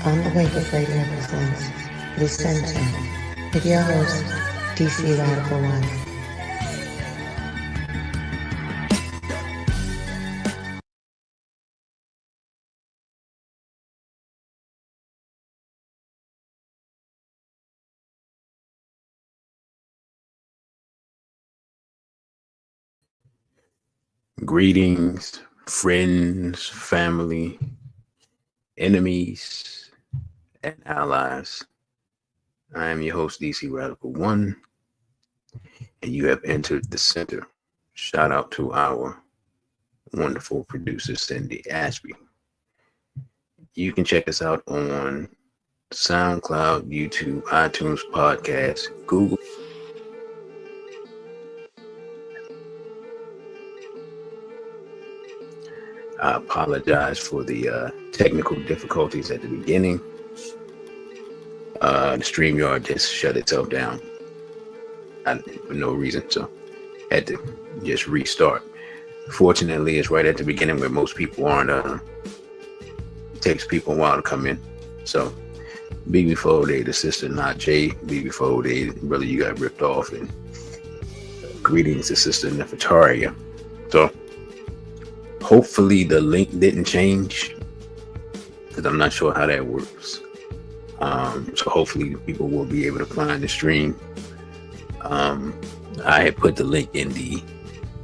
On the Wake of Radio presents The Ascension with your host, DC Radical One. Greetings, friends, family, enemies, and allies. I am your host, DC Radical One, and you have entered the center. Shout out to our wonderful producer, Cindy Ashby. You can check us out on SoundCloud, YouTube, iTunes, Podcast, Google. I apologize for the technical difficulties at the beginning. The StreamYard just shut itself down for no reason, so had to just restart. Fortunately, it's right at the beginning where most people aren't. It takes people a while to come in. So, be before they, the sister, not Jay. Be before they, brother, you got ripped off. And greetings to Sister Nefertaria. So, hopefully the link didn't change, because I'm not sure how that works. So hopefully people will be able to find the stream. I had put the link in the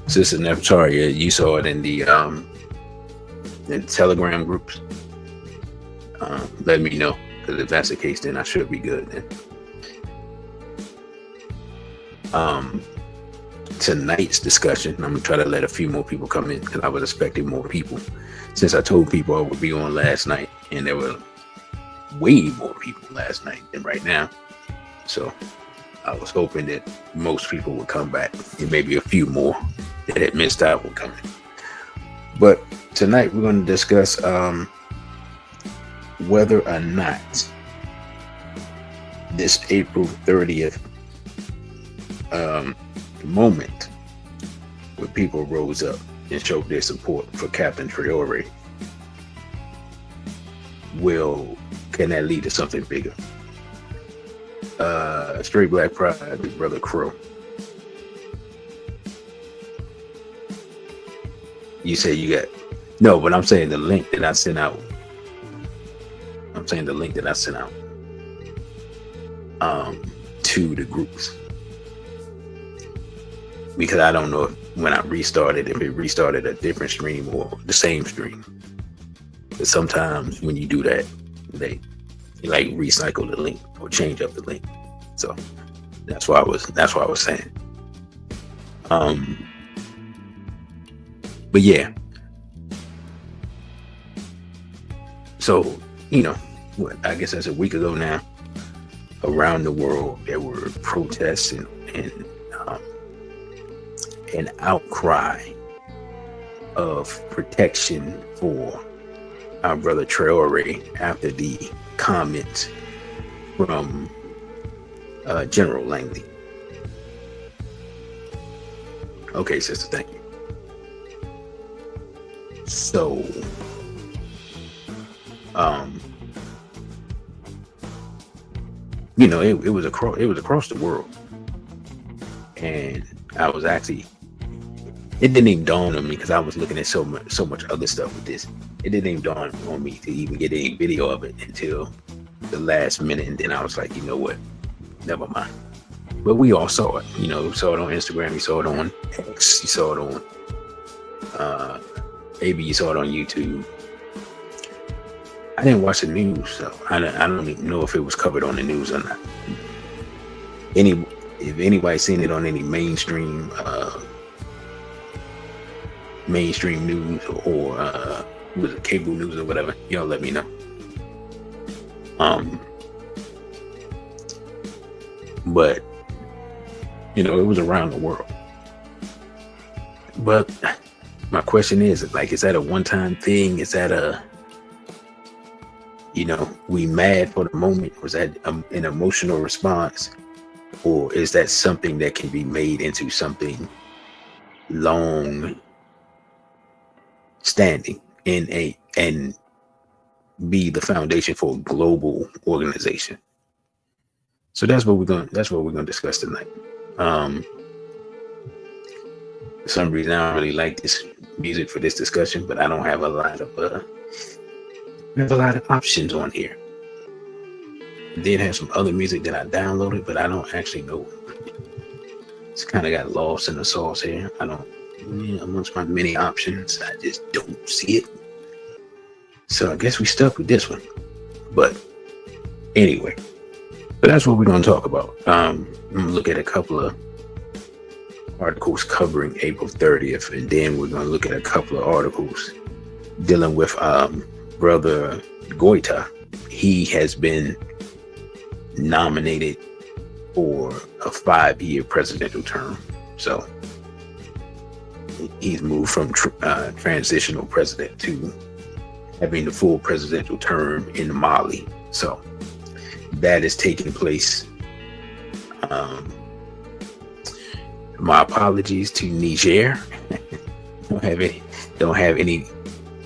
Sister Nefertaria. You saw it in the Telegram groups. Let me know, because if that's the case, then I should be good. Then tonight's discussion, I'm gonna try to let a few more people come in, because I was expecting more people, since I told people I would be on last night, and there were way more people last night than right now. So I was hoping that most people would come back, and maybe a few more that had missed out will come in. But tonight we're going to discuss whether or not this April 30th moment where people rose up and showed their support for Captain Traore can that lead to something bigger? Straight Black Pride, Big Brother Crow. You say you got no, but I'm saying the link that I sent out. To the groups, because I don't know if when I restarted, if it restarted a different stream or the same stream. But sometimes when you do that, they like recycle the link or change up the link. So that's why I was saying. But yeah. So, I guess that's a week ago now. Around the world, there were protests and an outcry of protection for our brother Traore after the comments from General Langley. Okay, sister, thank you. So, it was across the world, and I was actually. It didn't even dawn on me, because I was looking at so much other stuff with this. It didn't even dawn on me to even get any video of it until the last minute, and then I was like, you know what? Never mind. But we all saw it. Saw it on Instagram. You saw it on X. You saw it on maybe you saw it on YouTube. I didn't watch the news, so I don't even know if it was covered on the news or not. If anybody's seen it on any mainstream news or was it cable news or whatever, y'all let me know. But it was around the world. But my question is that a one-time thing? Is that we mad for the moment? Was that an emotional response, or is that something that can be made into something long standing and be the foundation for a global organization. So that's what we're going to discuss tonight. For some reason, I don't really like this music for this discussion, but I don't have a lot of options on here. I did have some other music that I downloaded, but I don't actually know. It's kind of got lost in the sauce here. Amongst my many options, I just don't see it. So I guess we stuck with this one. But anyway, so that's what we're going to talk about. I'm going to look at a couple of articles covering April 30th, and then we're going to look at a couple of articles dealing with Brother Goita. He has been nominated for a 5-year presidential term. So he's moved from transitional president to having the full presidential term in Mali. So that is taking place. My apologies to Niger. don't have any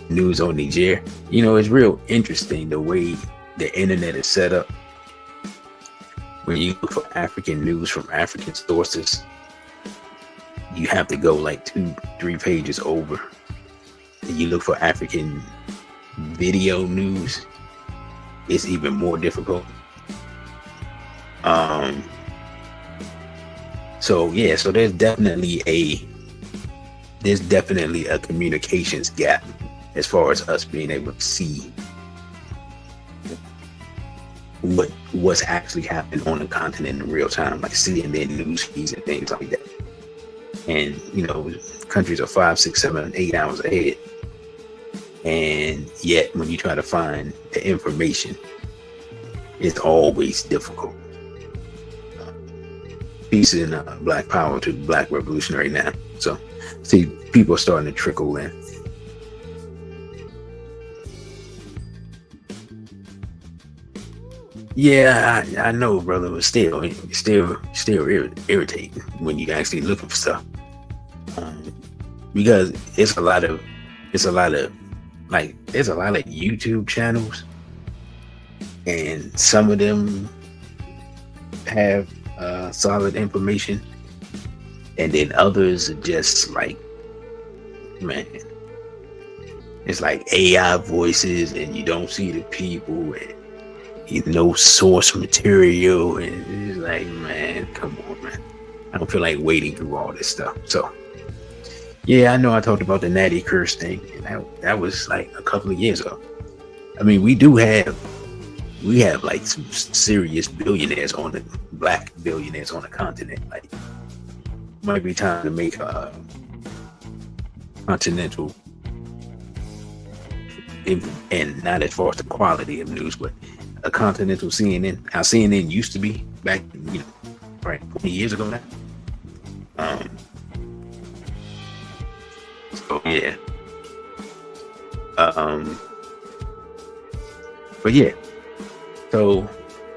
news on Niger. It's real interesting the way the internet is set up. When you look for African news from African sources, you have to go like 2-3 pages over. And you look for African video news, it's even more difficult. So there's definitely a communications gap as far as us being able to see what's actually happening on the continent in real time, like CNN news feeds and things like that. And countries are 5, 6, 7, 8 hours ahead, and yet when you try to find the information, it's always difficult. Peace and Black power to the Black revolutionary now. So see, people are starting to trickle in. Yeah, I know, brother, but still irritating when you actually looking for stuff, because there's a lot of YouTube channels, and some of them have solid information, and then others are just like, man, it's like AI voices, and you don't see the people, and no source material, and it's like, man, come on, man. I don't feel like wading through all this stuff. So yeah, I know I talked about the Natty curse thing, and that was like a couple of years ago. I mean, we have like some serious billionaires Black billionaires on the continent. Like, might be time to make a continental, and not as far as the quality of news, but a continental CNN, how CNN used to be back, 20 years ago now. So yeah. But yeah. So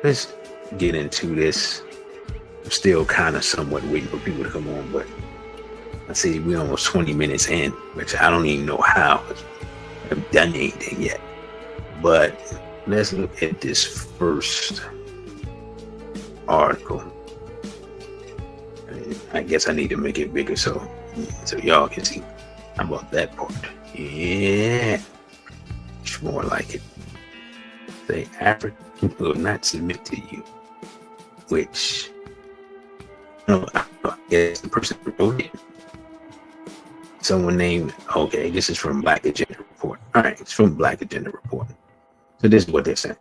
let's get into this. I'm still kind of somewhat waiting for people to come on, but I see we're almost 20 minutes in, which I don't even know how. I haven't done anything yet. But let's look at this first article. I guess I need to make it bigger so y'all can see. How about that part? Yeah, it's more like it. Say, African will not submit to you, which I guess the person who wrote it, someone named, okay, this is from Black Agenda Report. All right, it's from Black Agenda Report. So this is what they're saying.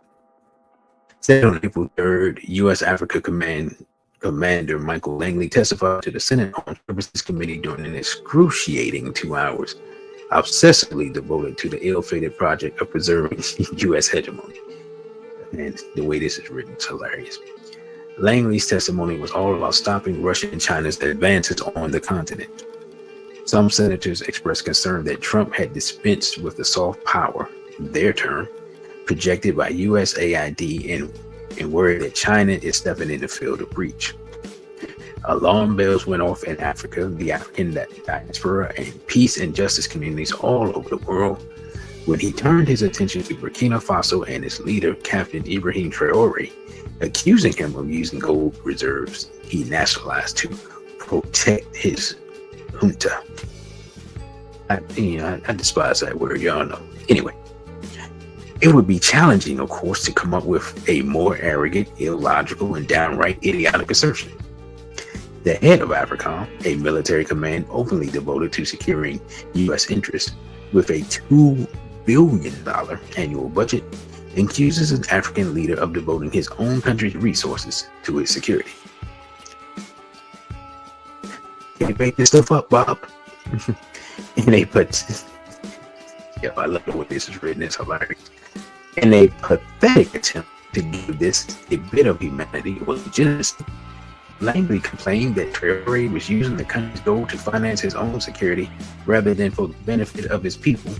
Said on April 3rd, U.S. Africa Commander Michael Langley testified to the Senate Armed Services Committee during an excruciating 2 hours, obsessively devoted to the ill-fated project of preserving U.S. hegemony. And the way this is written is hilarious. Langley's testimony was all about stopping Russia and China's advances on the continent. Some senators expressed concern that Trump had dispensed with the soft power, their term, projected by USAID, and worried that China is stepping in the field of breach. Alarm bells went off in Africa, the African diaspora, and peace and justice communities all over the world when he turned his attention to Burkina Faso and its leader, Captain Ibrahim Traore, accusing him of using gold reserves he nationalized to protect his junta. I despise that word, y'all know. Anyway, it would be challenging, of course, to come up with a more arrogant, illogical, and downright idiotic assertion. The head of Afrikan, a military command openly devoted to securing U.S. interests, with a $2 billion annual budget, accuses an African leader of devoting his own country's resources to its security. Can't make this stuff up, Bob. And they put, I love the way this is written, it's hilarious. In a pathetic attempt to give this a bit of humanity or legitimacy, Langley complained that Traore was using the country's gold to finance his own security rather than for the benefit of his people,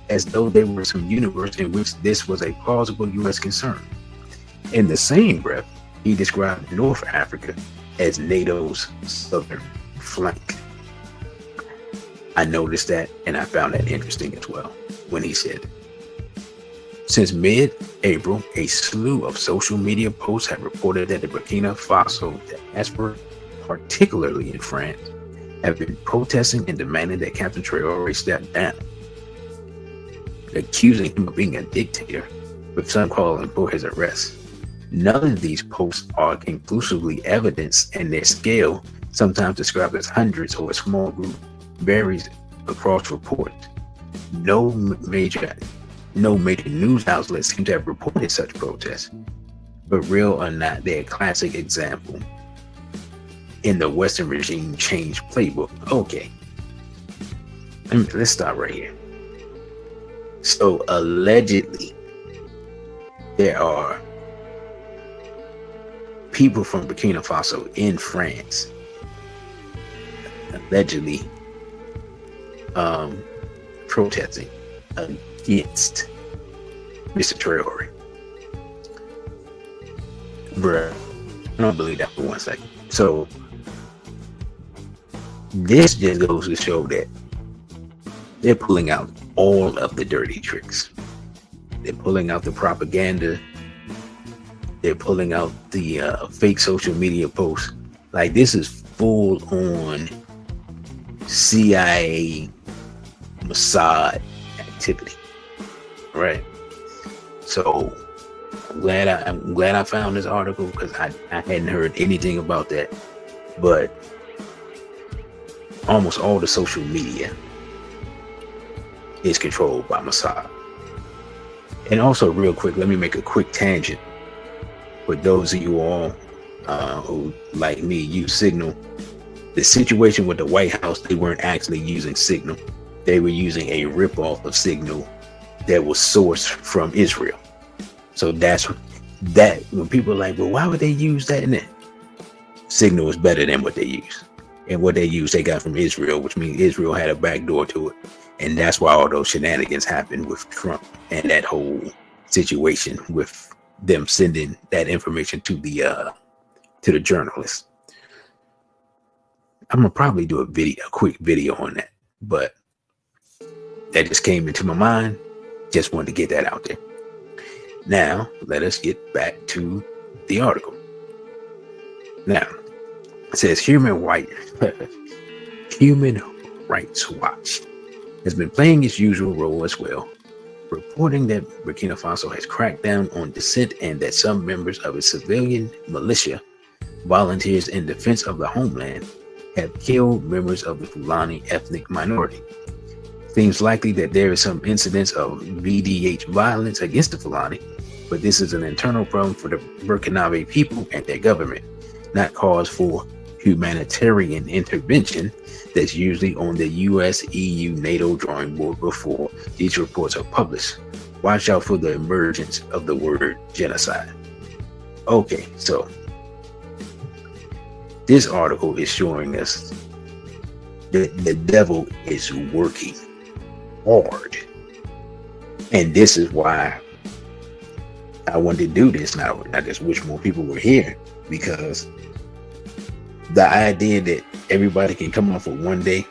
as though there were some universe in which this was a plausible U.S. concern. In the same breath, he described North Africa as NATO's southern flank. I noticed that, and I found that interesting as well, when he said, since mid-April, a slew of social media posts have reported that the Burkina Faso diaspora, particularly in France, have been protesting and demanding that Captain Traore step down, accusing him of being a dictator, with some calling for his arrest. None of these posts are conclusively evidenced, and their scale, sometimes described as hundreds or a small group, varies across reports. No major news outlets seem to have reported such protests, but real or not, they're a classic example in the Western regime change playbook. Okay, let's stop right here. So allegedly, there are people from Burkina Faso in France, allegedly protesting against Mr. Traore. Bruh, I don't believe that for 1 second. So this just goes to show that they're pulling out all of the dirty tricks. They're pulling out the propaganda. They're pulling out the fake social media posts. Like, this is full on CIA, Mossad activity, right? So I'm glad I found this article, because I hadn't heard anything about that. But almost all the social media is controlled by Mossad. And also, real quick, let me make a quick tangent. For those of you all who, like me, use Signal, the situation with the White House, they weren't actually using Signal. They were using a ripoff of Signal that was sourced from Israel. So that's that. When people are like, well, why would they use that? And Signal is better than what they use. And what they use, they got from Israel, which means Israel had a backdoor to it. And that's why all those shenanigans happened with Trump and that whole situation with them sending that information to the journalists. I'm gonna probably do a quick video on that, but that just came into my mind. Just wanted to get that out there. Now, let us get back to the article. Now, it says Human Rights Watch has been playing its usual role as well, reporting that Burkina Faso has cracked down on dissent and that some members of its civilian militia, volunteers in defense of the homeland, have killed members of the Fulani ethnic minority. Seems likely that there is some incidents of VDH violence against the Fulani, but this is an internal problem for the Burkinabe people and their government, not cause for humanitarian intervention that's usually on the US, EU, NATO drawing board before these reports are published. Watch out for the emergence of the word genocide. Okay, so this article is showing us that the devil is working hard. And this is why I wanted to do this now. I just wish more people were here, because the idea that everybody can come on for one day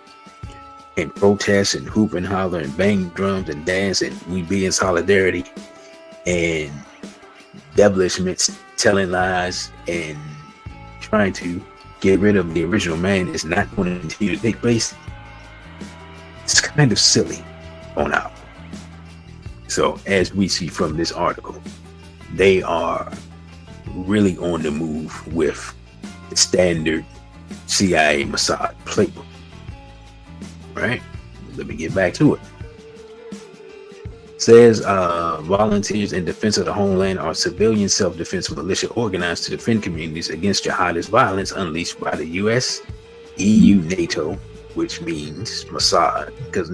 and protest and hoop and holler and bang drums and dance and we be in solidarity, and establishments telling lies and trying to get rid of the original man is not going to continue to take place, it's kind of silly on our part. So as we see from this article, they are really on the move with the standard CIA Mossad playbook. Right? Let me get back to it. Says volunteers in defense of the homeland are civilian self-defense militia organized to defend communities against jihadist violence unleashed by the US, EU, NATO, which means Mossad, because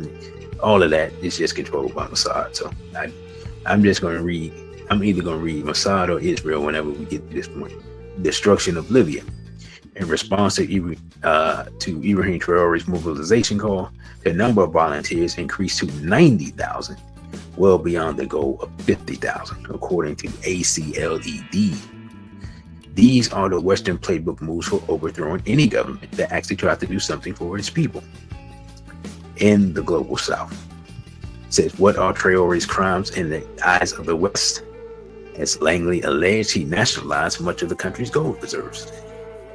all of that is just controlled by Mossad. So I'm just going to read. I'm either going to read Mossad or Israel whenever we get to this point. Destruction of Libya. In response to Ibrahim Traore's mobilization call, the number of volunteers increased to 90,000, well beyond the goal of 50,000, according to ACLED. These are the Western playbook moves for overthrowing any government that actually tries to do something for its people in the global South. It says, what are Traore's crimes in the eyes of the West? As Langley alleged, he nationalized much of the country's gold reserves.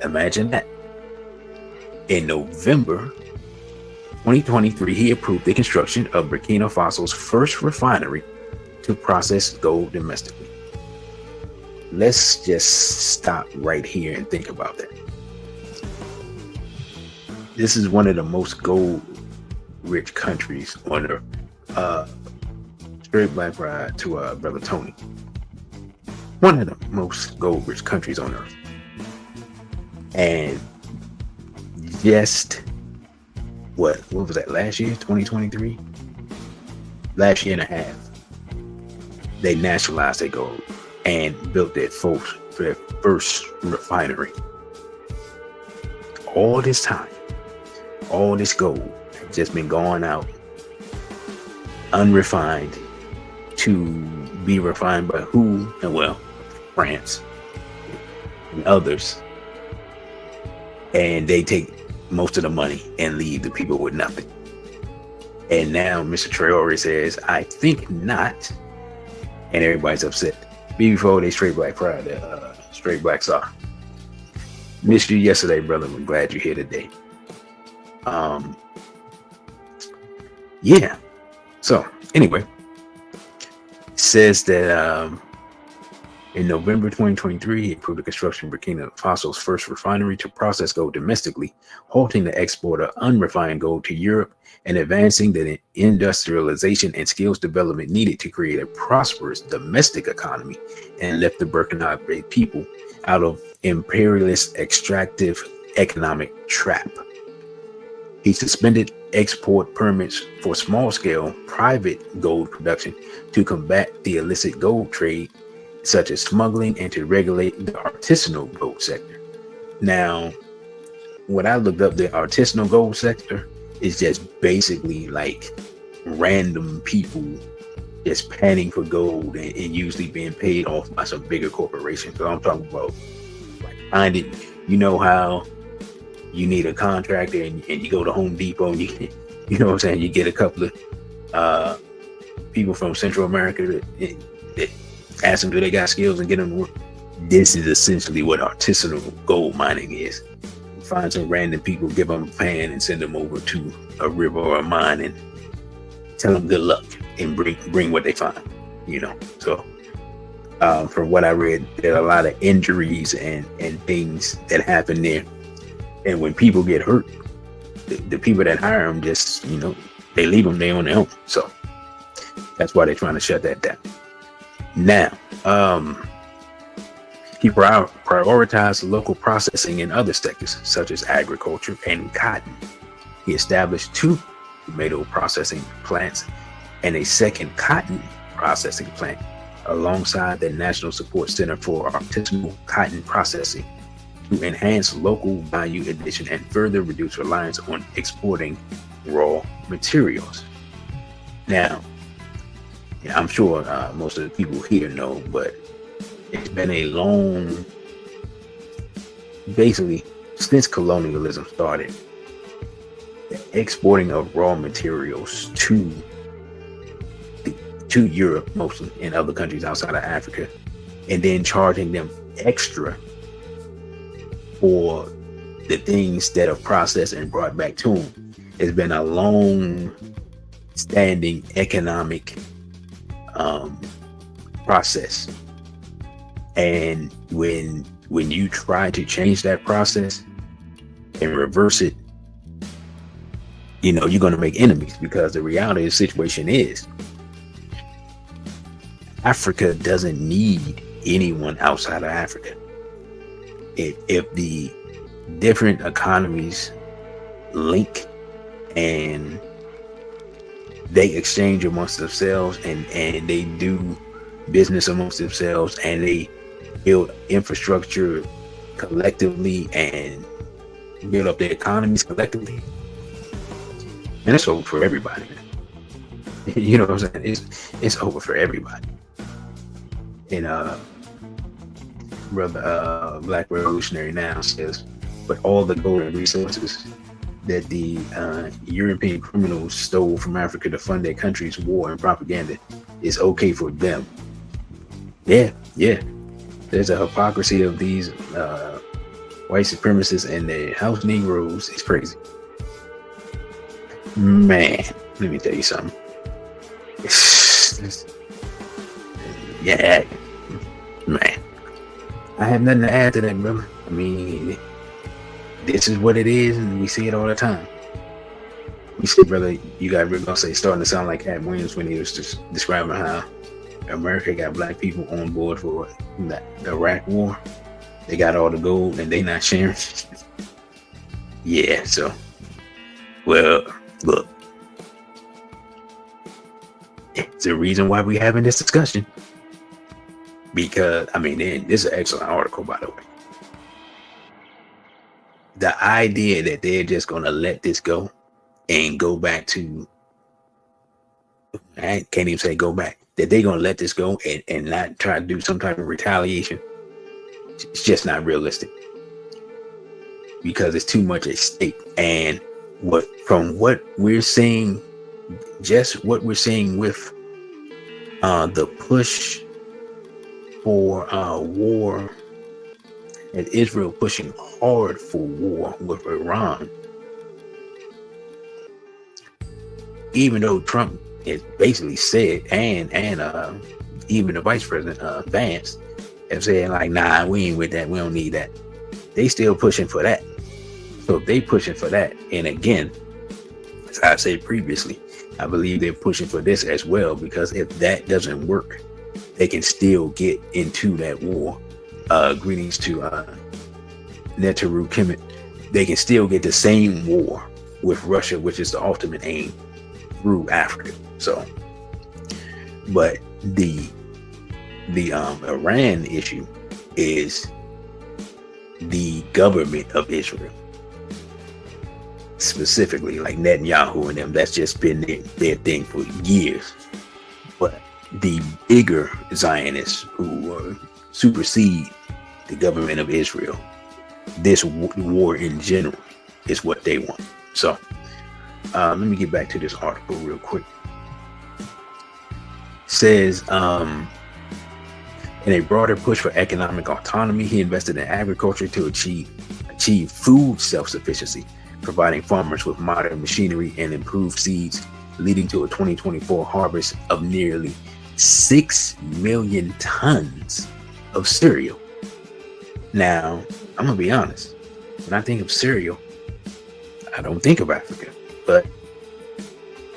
Imagine that. In November 2023, he approved the construction of Burkina Faso's first refinery to process gold domestically. Let's just stop right here and think about that. This is one of the most gold-rich countries on earth. Straight black pride to Brother Tony. One of the most gold-rich countries on earth. And just what was that, last year, 2023? Last year and a half, they nationalized their gold and built their first refinery. All this time, all this gold has just been going out unrefined to be refined by who? Well, France and others. And they take most of the money and leave the people with nothing. And now Mr. Traore says, I think not. And everybody's upset. Before they straight black pride, straight black sock. Missed you yesterday, brother. I'm glad you're here today. Yeah. So anyway, says that in November 2023, he approved the construction of Burkina Faso's first refinery to process gold domestically, halting the export of unrefined gold to Europe and advancing the industrialization and skills development needed to create a prosperous domestic economy and lift the Burkinabe people out of imperialist extractive economic trap. He suspended export permits for small-scale private gold production to combat the illicit gold trade, such as smuggling, and to regulate the artisanal gold sector. Now, when I looked up the artisanal gold sector, it's just basically like random people just panning for gold and usually being paid off by some bigger corporation. So I'm talking about like find it. You know how you need a contractor and you go to Home Depot and you know what I'm saying, you get a couple of people from Central America that ask them do they got skills and get them to work. This is essentially what artisanal gold mining is. Find some random people, give them a pan and send them over to a river or a mine and tell them good luck and bring what they find, you know. So from what I read, there are a lot of injuries and things that happen there. And when people get hurt, the people that hire them just, you know, they leave them there on their own. So that's why they're trying to shut that down. Now, he prioritized local processing in other sectors, such as agriculture and cotton. He established 2 tomato processing plants and a second cotton processing plant alongside the National Support Center for Artisanal Cotton Processing to enhance local value addition and further reduce reliance on exporting raw materials. Now, I'm sure most of the people here know, but it's been a long, basically since colonialism started, exporting of raw materials to Europe, mostly, and other countries outside of Africa, and then charging them extra for the things that are processed and brought back to them. It's been a long standing economic process, and when you try to change that process and reverse it, you're going to make enemies, because the reality of the situation is Africa doesn't need anyone outside of Africa. If the different economies link and they exchange amongst themselves, and they do business amongst themselves, and they build infrastructure collectively and build up their economies collectively, and it's over for everybody. You know what I'm saying? It's over for everybody. And brother Black Revolutionary Now says, but all the gold and resources that the European criminals stole from Africa to fund their country's war and propaganda is okay for them. Yeah. There's a hypocrisy of these white supremacists and the house Negroes. It's crazy. Man, let me tell you something. Yeah, man. I have nothing to add to that, brother. I mean, this is what it is, and we see it all the time. You see, brother, you got Rick gonna say starting to sound like Cat Williams when he was just describing how America got black people on board for the Iraq war. They got all the gold and they not sharing. Yeah, so, well, look, it's the reason why we're having this discussion. Because, I mean, this is an excellent article, by the way. The idea that they're just going to let this go and go back to, I can't even say go back, that they're going to let this go and not try to do some type of retaliation, it's just not realistic. Because it's too much at stake. And from what we're seeing, just what we're seeing with the push for war, and Israel pushing hard for war with Iran, even though Trump has basically said, and even the Vice President Vance have said, like, nah, we ain't with that, we don't need that. They still pushing for that. So if they pushing for that, and again, as I said previously, I believe they're pushing for this as well, because if that doesn't work, they can still get into that war. Greetings to Netaru Kemet. They can still get the same war with Russia, which is the ultimate aim, through Africa. So, but the Iran issue is the government of Israel, specifically, like Netanyahu and them. That's just been their thing for years. But the bigger Zionists who supersede the government of Israel, this war in general is what they want. So let me get back to this article real quick. It says, in a broader push for economic autonomy, he invested in agriculture to achieve food self-sufficiency, providing farmers with modern machinery and improved seeds, leading to a 2024 harvest of nearly 6 million tons of cereal. Now, I'm gonna be honest, when I think of cereal, I don't think of Africa. But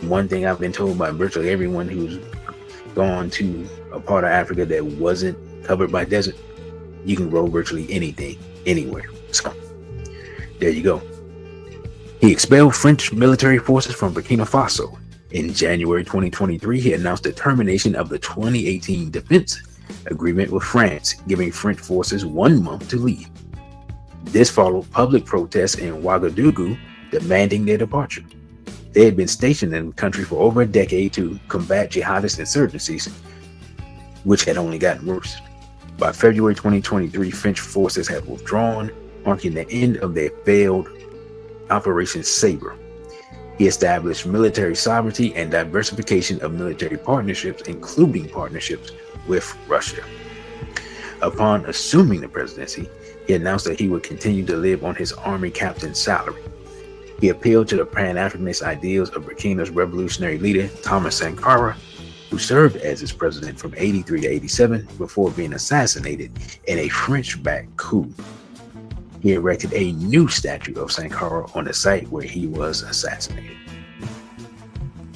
one thing I've been told by virtually everyone who's gone to a part of Africa that wasn't covered by desert, you can grow virtually anything, anywhere. So, there you go. He expelled French military forces from Burkina Faso. In January 2023, he announced the termination of the 2018 defense agreement with France, giving French forces 1 month to leave. This followed public protests in Ouagadougou demanding their departure. They had been stationed in the country for over a decade to combat jihadist insurgencies, which had only gotten worse. By February 2023, French forces had withdrawn, marking the end of their failed Operation Sabre. He established military sovereignty and diversification of military partnerships, including partnerships with Russia. Upon assuming the presidency, he announced that he would continue to live on his army captain's salary. He appealed to the Pan-Africanist ideals of Burkina's revolutionary leader, Thomas Sankara, who served as its president from 83 to 87 before being assassinated in a French-backed coup. He erected a new statue of Sankara on the site where he was assassinated.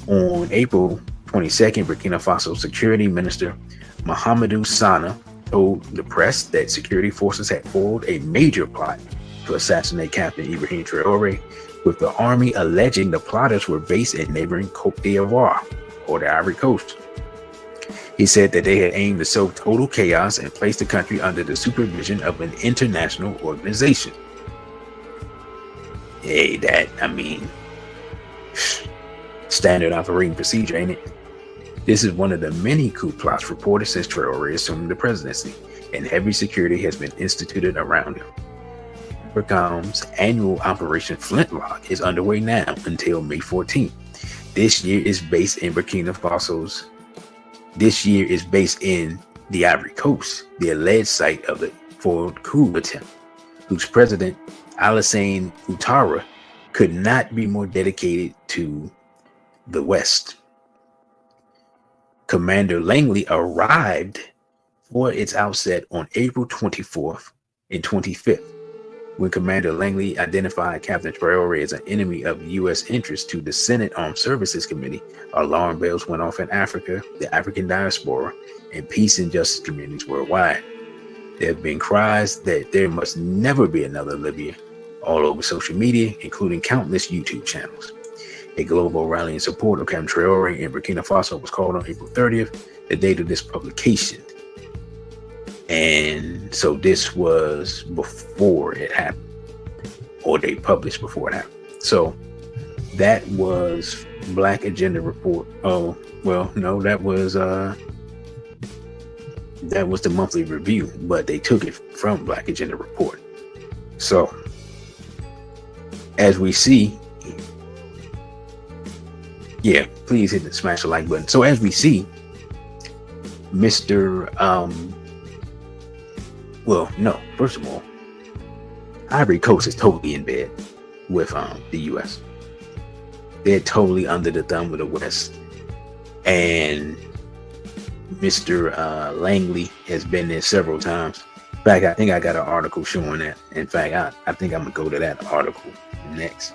On April 22nd, Burkina Faso Security Minister Mahamadou Sana told the press that security forces had foiled a major plot to assassinate Captain Ibrahim Traore, with the army alleging the plotters were based in neighboring Côte d'Ivoire, or the Ivory Coast. He said that they had aimed to sow total chaos and place the country under the supervision of an international organization. Hey, standard operating procedure, ain't it? This is one of the many coup plots reported since Traore assumed the presidency, and heavy security has been instituted around him. Afrikan's annual Operation Flintlock is underway now until May 14th. This year is based in the Ivory Coast, the alleged site of the foiled coup attempt, whose president, Alassane Ouattara, could not be more dedicated to the West. Commander Langley arrived for its outset on April 24th and 25th. When Commander Langley identified Captain Traore as an enemy of U.S. interest to the Senate Armed Services Committee, alarm bells went off in Africa, the African diaspora, and peace and justice communities worldwide. There have been cries that there must never be another Libya all over social media, including countless YouTube channels. A global rally in support of Captain Traore in Burkina Faso was called on April 30th, the date of this publication. And so this was before it happened, or they published before it happened. So that was Black Agenda Report. Oh, well, no, that was the monthly review, but they took it from Black Agenda Report. So as we see, yeah, please hit the smash the like button. So as we see, first of all, Ivory Coast is totally in bed with the U.S. They're totally under the thumb of the West, and Mr. Langley has been there several times. In fact, I think I got an article showing that. In fact, I think I'm gonna go to that article next.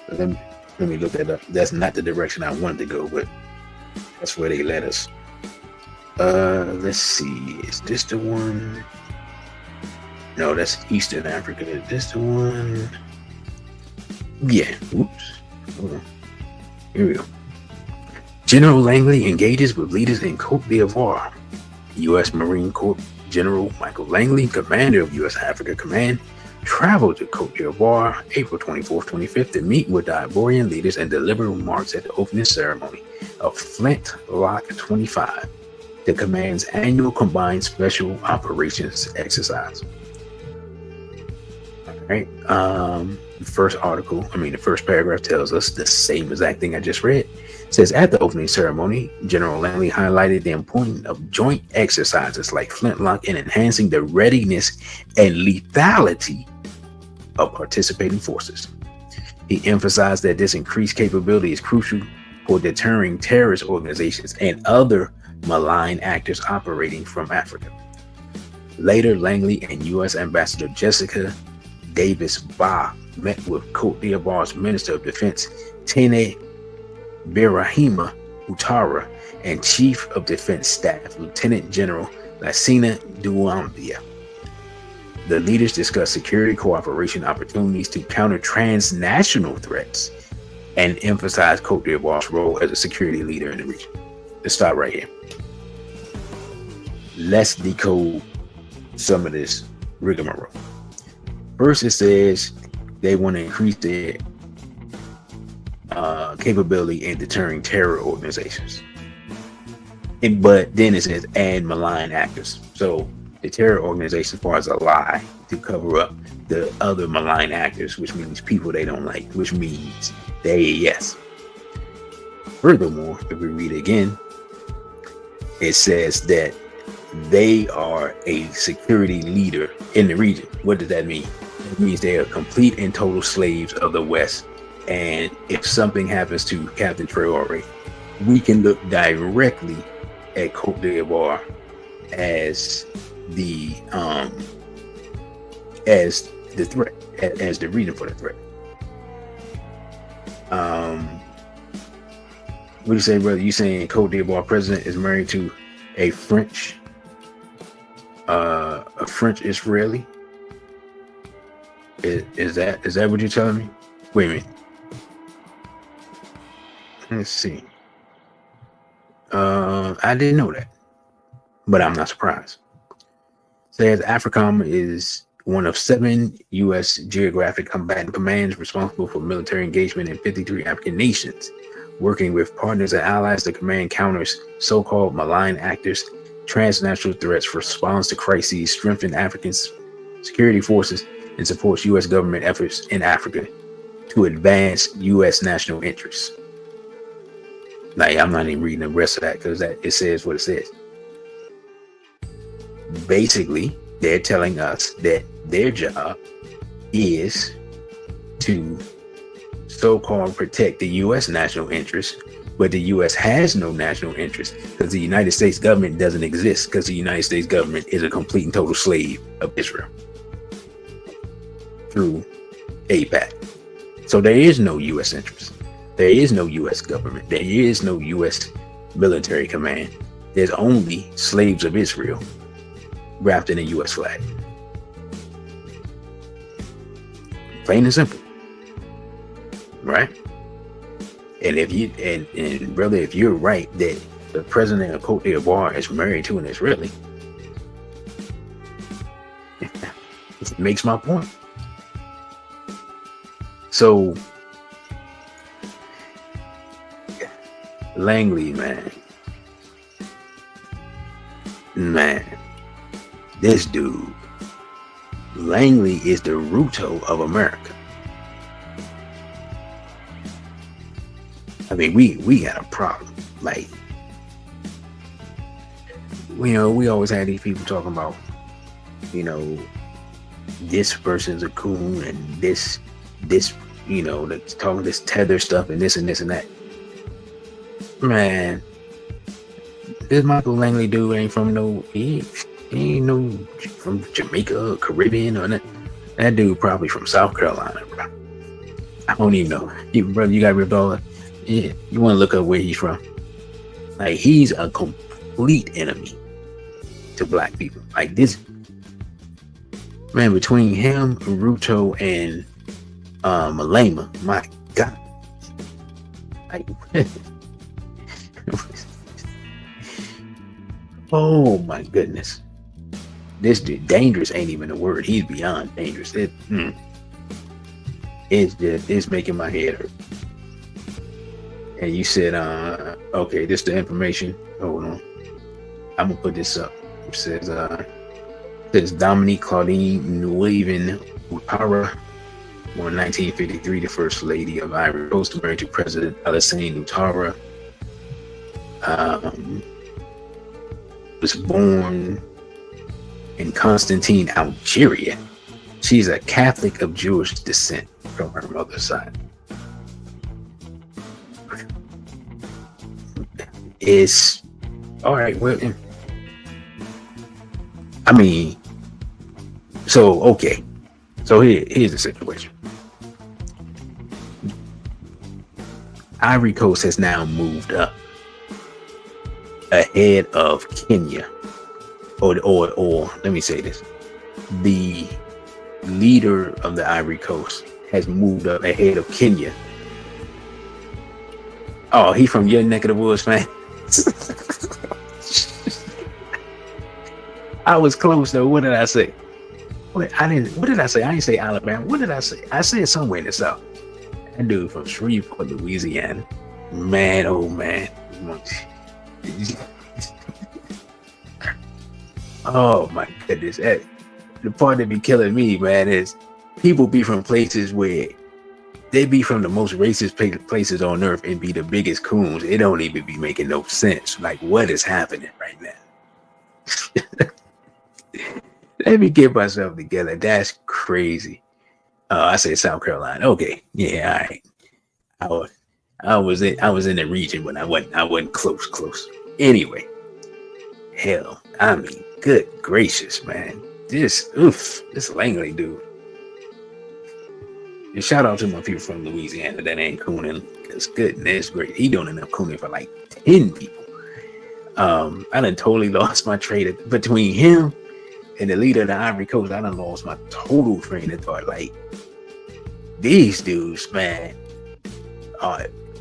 Let me look that up. That's not the direction I wanted to go, but that's where they led us. Let's see. Is this the one? No, that's Eastern Africa. Is this the one? Yeah. Oops. Hold on. Here we go. General Langley engages with leaders in Côte d'Ivoire. U.S. Marine Corps General Michael Langley, commander of U.S. Africa Command, traveled to Côte d'Ivoire April 24th, 25th to meet with the Ivorian leaders and deliver remarks at the opening ceremony of Flintlock 25, the command's annual combined special operations exercise. All right. The first paragraph tells us the same exact thing I just read. It says, at the opening ceremony, General Langley highlighted the importance of joint exercises like Flintlock in enhancing the readiness and lethality of participating forces. He emphasized that this increased capability is crucial for deterring terrorist organizations and other malign actors operating from Africa. Later, Langley and U.S. Ambassador Jessica Davis-Bah met with Côte d'Ivoire's Minister of Defense, Captain Ibrahim Traore, and Chief of Defense Staff, Lieutenant General Lassina Douambia. The leaders discussed security cooperation opportunities to counter transnational threats and emphasized Côte d'Ivoire's role as a security leader in the region. Let's stop right here. Let's decode some of this rigmarole. First, it says they want to increase their capability in deterring terror organizations. But then it says, and malign actors. So the terror organization, as far as a lie to cover up the other malign actors, which means people they don't like, which means Furthermore, if we read again, it says that they are a security leader in the region. What does that mean? It means they are complete and total slaves of the West. And if something happens to Captain Traore, we can look directly at Cote d'Ivoire as the threat, as the reason for the threat. What do you say, brother? You saying Cote d'Ivoire president is married to a French Israeli? Is that what you're telling me? Wait a minute. Let's see. I didn't know that, but I'm not surprised. Says Afrikan is one of 7 U.S. geographic combatant commands responsible for military engagement in 53 African nations. Working with partners and allies, the command counters so-called malign actors, transnational threats, responds to crises, strengthens African security forces, and supports U.S. government efforts in Africa to advance U.S. national interests. Like, I'm not even reading the rest of that because it says what it says. Basically, they're telling us that their job is to so-called protect the U.S. national interest, but the U.S. has no national interest because the United States government doesn't exist, because the United States government is a complete and total slave of Israel through AIPAC. So there is no U.S. interest. There is no U.S. government. There is no U.S. military command. There's only slaves of Israel wrapped in a U.S. flag. Plain and simple. Right? And if you and brother, if you're right that the president of Cote d'Ivoire is married to an Israeli, it makes my point. So Langley, man, this dude, Langley is the Ruto of America. I mean, we got a problem. Like, you know, we always had these people talking about, you know, this person's a coon and this, you know, that's talking this tether stuff and this and this and that. Man, this Michael Langley dude ain't from he ain't no from Jamaica or Caribbean or nothing. That dude probably from South Carolina, bro. I don't even know. Brother, you got ripped all. Yeah, you want to look up where he's from. Like, he's a complete enemy to black people. Like, this man, between him, Ruto, and Malema, my God. Like, oh my goodness. This dude, dangerous ain't even a word. He's beyond dangerous. It's making my head hurt. And you said, okay, this the information. Hold on. I'm gonna put this up. It says Dominique Claudine Nguyen Ouattara, born 1953, the first lady of Ivory Coast, married to President Alassane Ouattara. Was born in Constantine, Algeria. She's a Catholic of Jewish descent from her mother's side. It's all right. Well, I mean, so okay. So here's the situation. Ivory Coast has now moved up ahead of Kenya, or let me say this: the leader of the Ivory Coast has moved up ahead of Kenya. Oh, he from your neck of the woods, man. I was close though. What did I say? What did I say? I didn't say Alabama. What did I say? I said somewhere in the South. That dude from Shreveport, Louisiana. Man, oh man. Oh my goodness. The part that be killing me, man, is people be from places where they be from the most racist places on earth and be the biggest coons. It don't even be making no sense. Like, what is happening right now? Let me get myself together. That's crazy. I said South Carolina. Okay, yeah, all right. I was in the region, but I wasn't close. Anyway, hell, I mean, good gracious, man. This Langley dude. And shout out to my people from Louisiana that ain't cooning. Cause goodness great, he don't end up cooning for like 10 people. I done totally lost my train between him and the leader of the Ivory Coast. I done lost my total train of thought. Like, these dudes, man,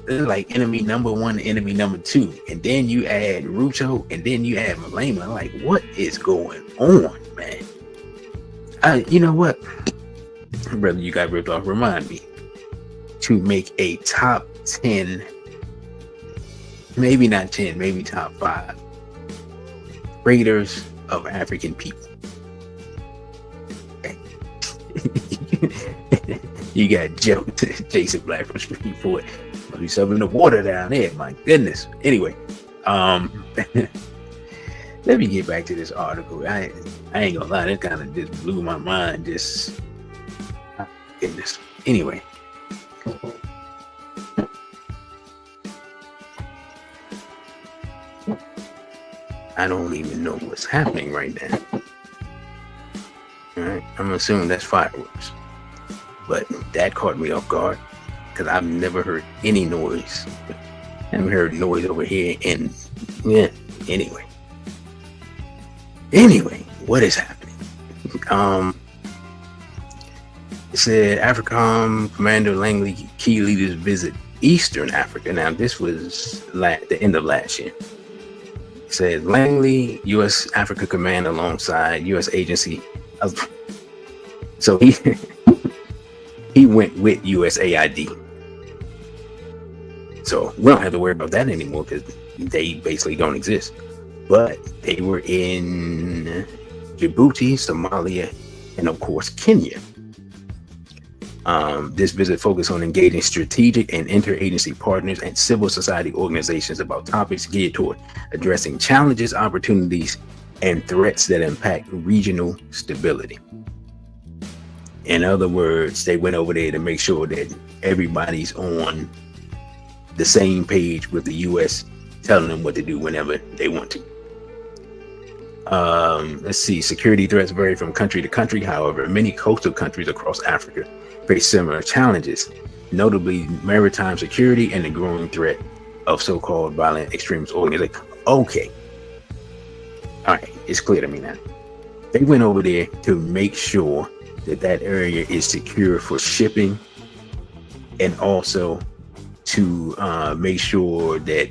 they're like enemy number one, enemy number two, and then you add Rucho, and then you add Malema. Like, what is going on, man? You know what, brother, you got ripped off. Remind me to make a top 10, maybe not 10, maybe top 5 raiders of African people. You got Jason Black from Street Fort. Must be something in the water down there. My goodness. Anyway, let me get back to this article. I ain't gonna lie, that kind of just blew my mind. Just goodness. Anyway. I don't even know what's happening right now. All right, I'm assuming that's fireworks. But that caught me off guard because I've never heard any noise. I haven't heard noise over here. And yeah, anyway, what is happening? It said Afrikan Commander Langley key leaders visit Eastern Africa. Now, this was the end of last year. It said Langley, U.S. Africa Command alongside U.S. agency. So he went with USAID. So we don't have to worry about that anymore because they basically don't exist. But they were in Djibouti, Somalia, and of course Kenya. This visit focused on engaging strategic and interagency partners and civil society organizations about topics geared toward addressing challenges, opportunities, and threats that impact regional stability. In other words, they went over there to make sure that everybody's on the same page with the U.S. telling them what to do whenever they want to. Let's see. Security threats vary from country to country. However, many coastal countries across Africa face similar challenges, notably maritime security and the growing threat of so-called violent extremist organizations. Okay. All right. It's clear to me now. They went over there to make sure that area is secure for shipping, and also to make sure that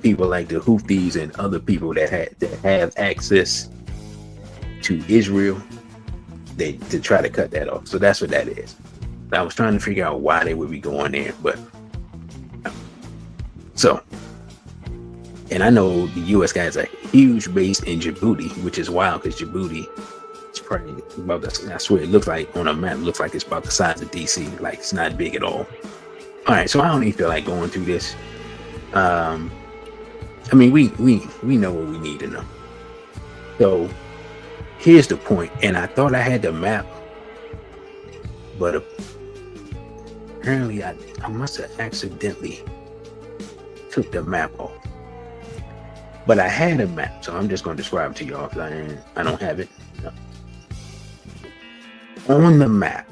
people like the Houthis and other people that have access to Israel, to try to cut that off. So that's what that is. I was trying to figure out why they would be going there, but so, and I know the U.S. guys a huge base in Djibouti, which is wild because Djibouti, it's probably about the, I swear it looks like on a map, it looks like it's about the size of DC. Like, it's not big at all. All right, so I don't even feel like going through this. I mean, we know what we need to know. So here's the point, and I thought I had the map, but apparently I must have accidentally took the map off. But I had a map, so I'm just going to describe it to y'all because I don't have it. No. On the map,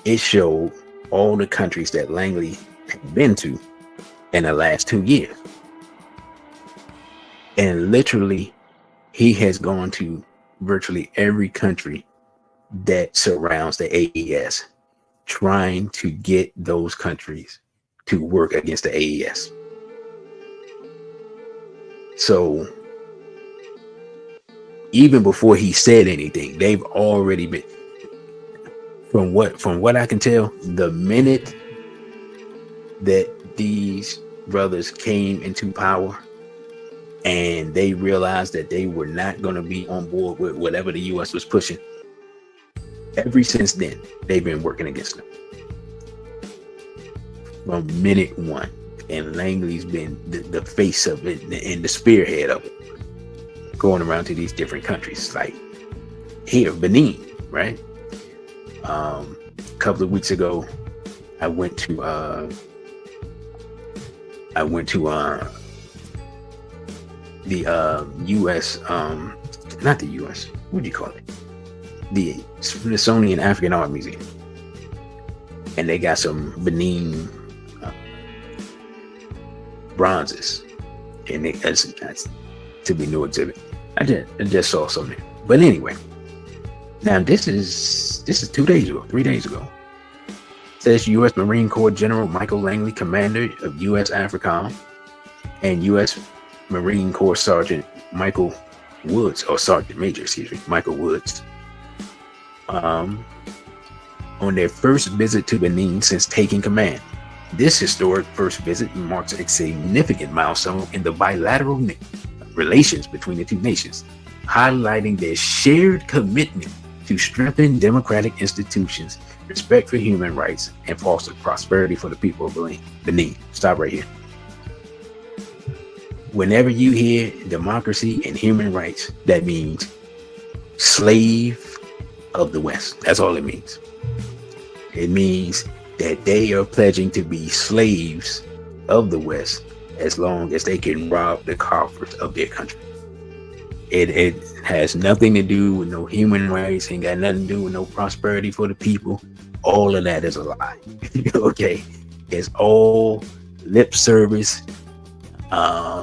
it showed all the countries that Langley had been to in the last 2 years. And literally, he has gone to virtually every country that surrounds the AES, trying to get those countries to work against the AES. So even before he said anything, they've already been, from what I can tell, the minute that these brothers came into power and they realized that they were not going to be on board with whatever the U.S. was pushing, Ever since then, they've been working against them from minute one. And Langley's been the face of it and the spearhead of it, going around to these different countries. Like here, Benin, right? A couple of weeks ago, I went to the U.S. Not the U.S. What do you call it? The Smithsonian African Art Museum, and they got some Benin bronzes, and that's to be new exhibit. I just saw something, but anyway, now this is 3 days ago. It says U.S. Marine Corps General Michael Langley, commander of U.S. Afrikan, and U.S. Marine Corps Sergeant Michael Woods, or Sergeant Major, Michael Woods, on their first visit to Benin since taking command. This historic first visit marks a significant milestone in the bilateral relations between the two nations, highlighting their shared commitment to strengthen democratic institutions, respect for human rights, and foster prosperity for the people of Benin. Stop right here. Whenever you hear democracy and human rights, that means slave of the West. That's all it means. It means that they are pledging to be slaves of the West as long as they can rob the coffers of their country. It has nothing to do with no human rights, ain't got nothing to do with no prosperity for the people. All of that is a lie. Okay? It's all lip service,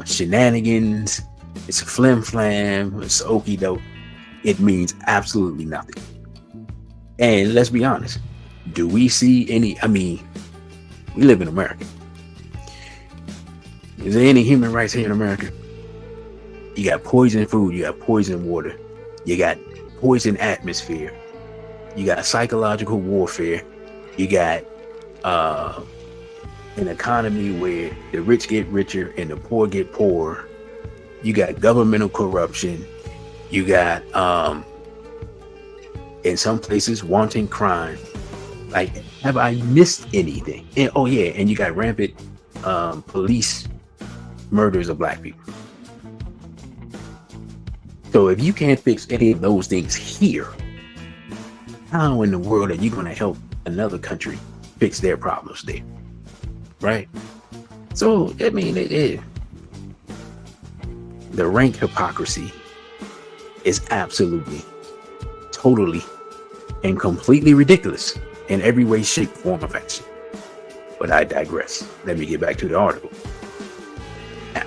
shenanigans, it's a flim flam, it's okie doke. It means absolutely nothing. And let's be honest, do we see any? I mean, we live in America. Is there any human rights here in America? You got poison food, you got poison water, you got poison atmosphere, you got psychological warfare, you got an economy where the rich get richer and the poor get poorer. You got governmental corruption. You got in some places wanton crime. Like, have I missed anything? And, oh yeah, and you got rampant police murders of black people. So if you can't fix any of those things here, how in the world are you going to help another country fix their problems there? Right? So, I mean, the rank hypocrisy is absolutely, totally, and completely ridiculous in every way, shape, form, or fashion. But I digress. Let me get back to the article. Now,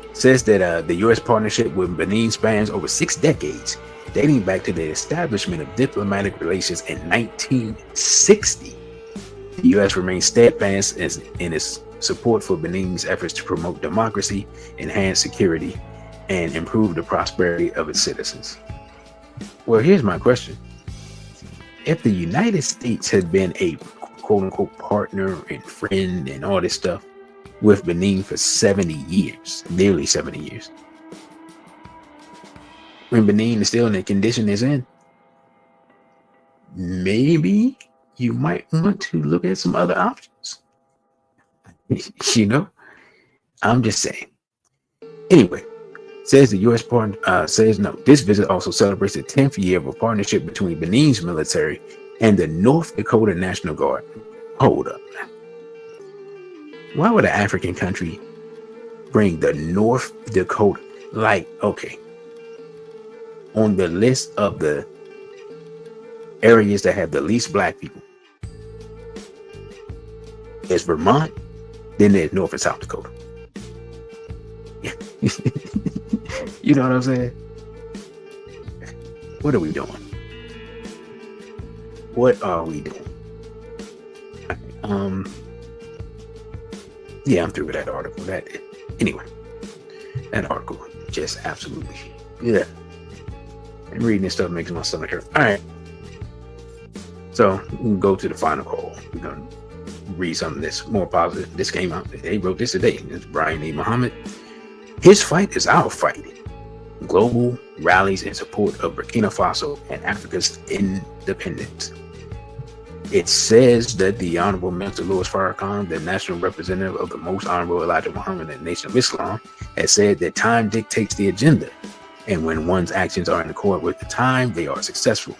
it says that the U.S. partnership with Benin spans over 6 decades, dating back to the establishment of diplomatic relations in 1960. The U.S. remains steadfast in its support for Benin's efforts to promote democracy, enhance security, and improve the prosperity of its citizens. Well, here's my question. If the United States had been a quote-unquote partner and friend and all this stuff with Benin for 70 years, nearly 70 years, when Benin is still in the condition it's in, maybe you might want to look at some other options. You know, I'm just saying. Anyway, says the U.S. says no. This visit also celebrates the 10th year of a partnership between Benin's military and the North Dakota National Guard. Hold up. Why would an African country bring the North Dakota? Like, okay, on the list of the areas that have the least black people, there's Vermont, then there's North and South Dakota. You know what I'm saying? What are we doing? What are we doing? Yeah, I'm through with that article. Anyway, that article just absolutely, yeah. And reading this stuff makes my stomach hurt. All right. So we can go to the final call. We're gonna read something that's more positive. This came out. They wrote this today. It's Brian E. Muhammad. His fight is our fight. global rallies in support of Burkina Faso and Africa's independence. It says that the Honorable Minister Louis Farrakhan, the national representative of the Most Honorable Elijah Muhammad and the Nation of Islam, has said that time dictates the agenda, and when one's actions are in accord with the time, they are successful.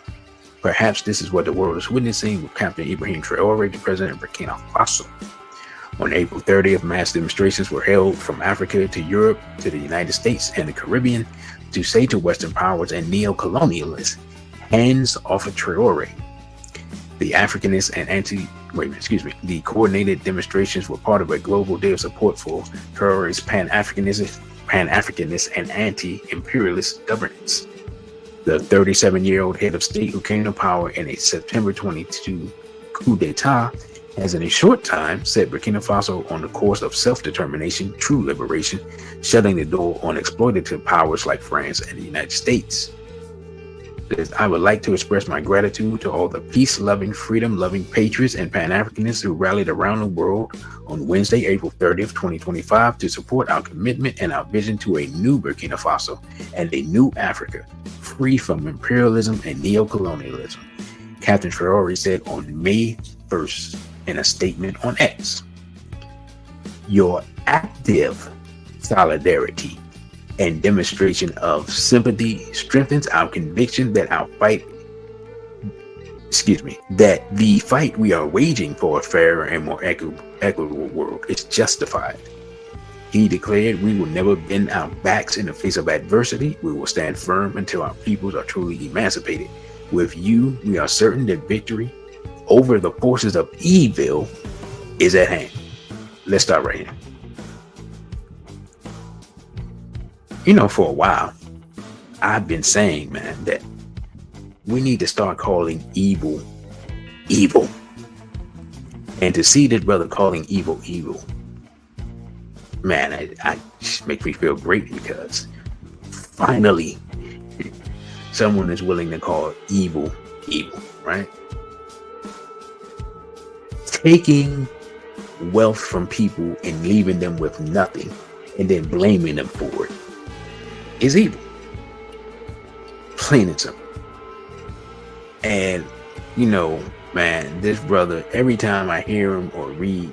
Perhaps this is what the world is witnessing with Captain Ibrahim Traore, the president of Burkina Faso. On April 30th, mass demonstrations were held from Africa to Europe to the United States and the Caribbean to say to Western powers and neo-colonialists, hands off of Traore. The the coordinated demonstrations were part of a global day of support for Traore's Pan-Africanist and anti-imperialist governance. The 37-year-old head of state who came to power in a September 22 coup d'etat has in a short time set Burkina Faso on the course of self-determination, true liberation, shutting the door on exploitative powers like France and the United States. I would like to express my gratitude to all the peace-loving, freedom-loving patriots and Pan-Africanists who rallied around the world on Wednesday, April 30th, 2025 to support our commitment and our vision to a new Burkina Faso and a new Africa, free from imperialism and neo-colonialism, Captain Traore said on May 1st in a statement on X. Your active solidarity and demonstration of sympathy strengthens our conviction that that the fight we are waging for a fairer and more equitable world is justified. He declared, we will never bend our backs in the face of adversity. We will stand firm until our peoples are truly emancipated. With you, we are certain that victory over the forces of evil is at hand. Let's start right here. You know, for a while, I've been saying, man, that we need to start calling evil, evil. And to see this brother calling evil, evil, man, I just makes me feel great because finally someone is willing to call evil, evil, right? Taking wealth from people and leaving them with nothing and then blaming them for it is evil. Plain and simple. And, you know, man, this brother, every time I hear him or read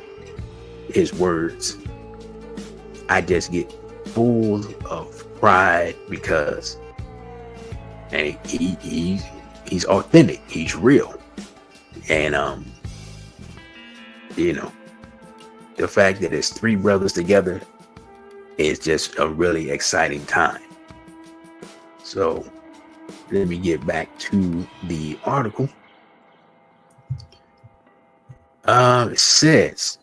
his words, I just get full of pride because he's authentic. He's real. And, you know, the fact that it's three brothers together is just a really exciting time. So let me get back to the article. It says,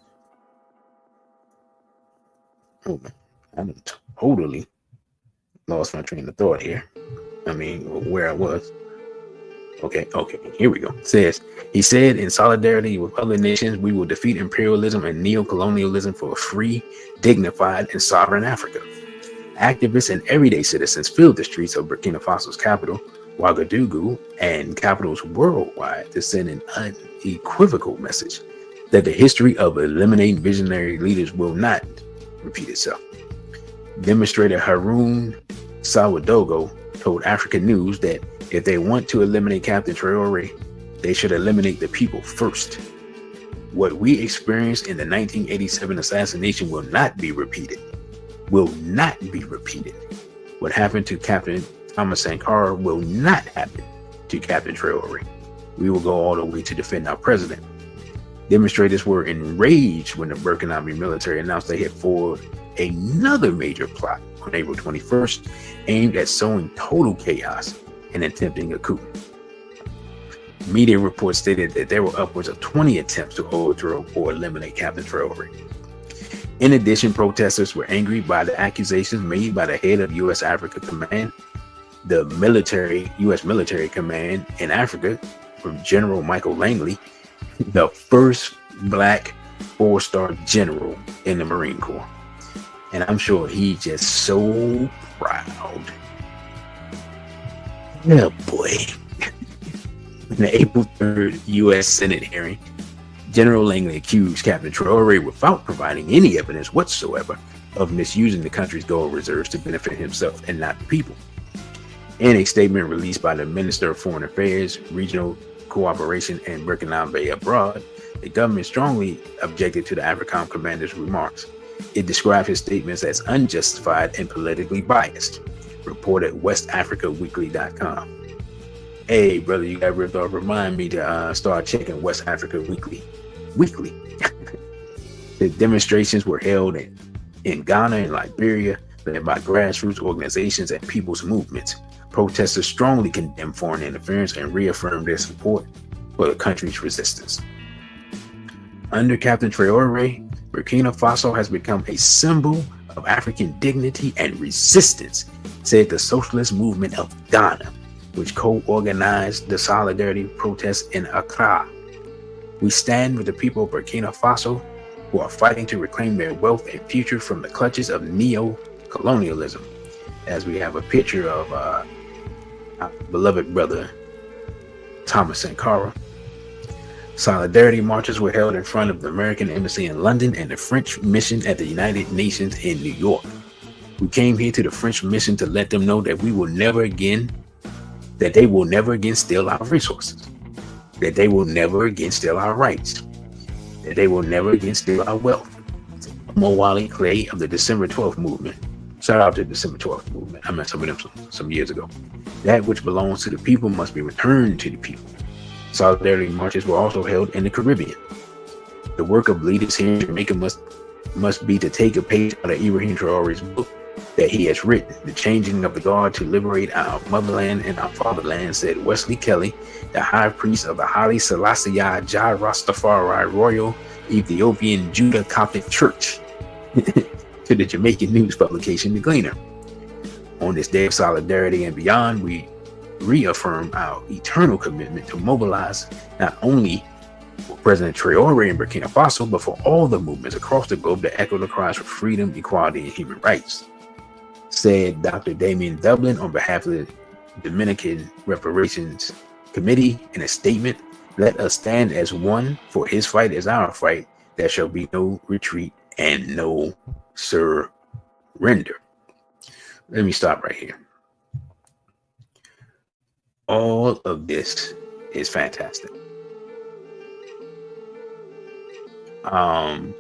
I totally lost my train of thought here. I mean, where I was. Okay, here we go. It says, he said, in solidarity with other nations, we will defeat imperialism and neo-colonialism for a free, dignified, and sovereign Africa. Activists and everyday citizens filled the streets of Burkina Faso's capital, Ouagadougou, and capitals worldwide to send an unequivocal message that the history of eliminating visionary leaders will not repeat itself. Demonstrator Haroun Sawadogo told African News that if they want to eliminate Captain Traore, they should eliminate the people first. What we experienced in the 1987 assassination will not be repeated. Will not be repeated. What happened to Captain Thomas Sankara will not happen to Captain Traore. We will go all the way to defend our president. Demonstrators were enraged when the Burkinabe military announced they had forged another major plot on April 21st, aimed at sowing total chaos and attempting a coup. Media reports stated that there were upwards of 20 attempts to overthrow or eliminate Captain Traore. In addition, protesters were angry by the accusations made by the head of U.S. Africa Command, the U.S. military command in Africa, from General Michael Langley, the first black 4-star general in the Marine Corps. And I'm sure he's just so proud. Yeah, boy. In the April 3rd U.S. Senate hearing, General Langley accused Captain Traore, without providing any evidence whatsoever, of misusing the country's gold reserves to benefit himself and not the people. In a statement released by the Minister of Foreign Affairs, Regional Cooperation and Burkina Abroad, the government strongly objected to the Afrikan commander's remarks. It described his statements as unjustified and politically biased, reported WestAfricaWeekly.com. Hey, brother, you got ripped off. Remind me to start checking West Africa Weekly. The demonstrations were held in Ghana and Liberia, led by grassroots organizations and people's movements. Protesters strongly condemned foreign interference and reaffirmed their support for the country's resistance. Under Captain Traore, Burkina Faso has become a symbol of African dignity and resistance, said the Socialist Movement of Ghana, which co-organized the solidarity protests in Accra. We stand with the people of Burkina Faso who are fighting to reclaim their wealth and future from the clutches of neo-colonialism. As we have a picture of our beloved brother Thomas Sankara. Solidarity marches were held in front of the American Embassy in London and the French mission at the United Nations in New York. We came here to the French mission to let them know that they will never again steal our resources, that they will never again steal our rights, that they will never again steal our wealth. Mowali Clay of the December 12th movement. Shout out to the December 12th movement. I met some of them some years ago. That which belongs to the people must be returned to the people. Solidarity marches were also held in the Caribbean. The work of leaders here in Jamaica must be to take a page out of Ibrahim Traore's book that he has written, The Changing of the Guard to Liberate Our Motherland and Our Fatherland, said Wesley Kelly, the high priest of the Haile Selassie Jah Rastafari Royal Ethiopian Judah Coptic Church, to the Jamaican news publication The Gleaner. On this day of solidarity and beyond, we reaffirm our eternal commitment to mobilize not only for President Traore in Burkina Faso, but for all the movements across the globe that echo the cries for freedom, equality, and human rights, said Dr. Damien Dublin on behalf of the Dominican Reparations Committee in a statement. Let us stand as one, for his fight is our fight. There shall be no retreat and no surrender. Let me stop right here. All of this is fantastic. Oh,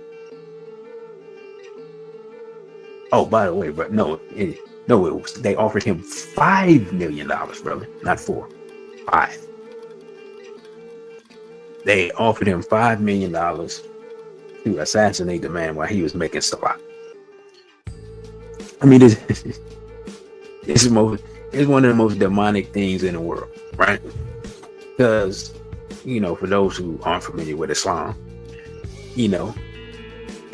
by the way, but they offered him $5 million, brother, not 4, 5. They offered him $5 million to assassinate the man while he was making salat. I mean, it's one of the most demonic things in the world, right? Because, for those who aren't familiar with Islam, in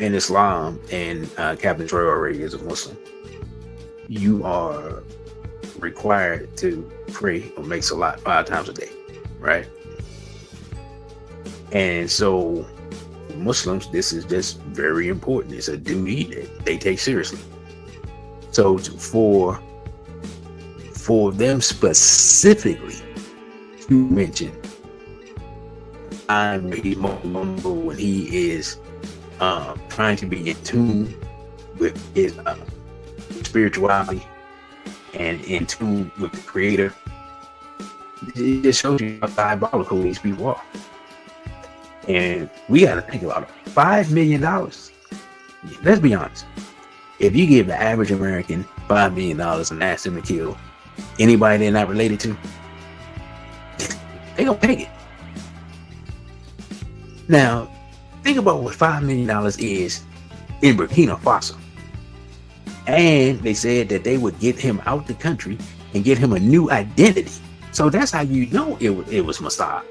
Islam, and Captain Traore is a Muslim, you are required to pray or make salat 5 times a day, right? And so Muslims, this is just very important. It's a duty that they take seriously. So for them specifically to mention time when he's most vulnerable, when he is trying to be in tune with his spirituality and in tune with the Creator, it just shows you how diabolical these people are. And we got to think about it. $5 million. Let's be honest. If you give the average American $5 million and ask them to kill anybody they're not related to, they gonna take it. Now, think about what $5 million is in Burkina Faso. And they said that they would get him out the country and get him a new identity. So that's how you know it was Mossad.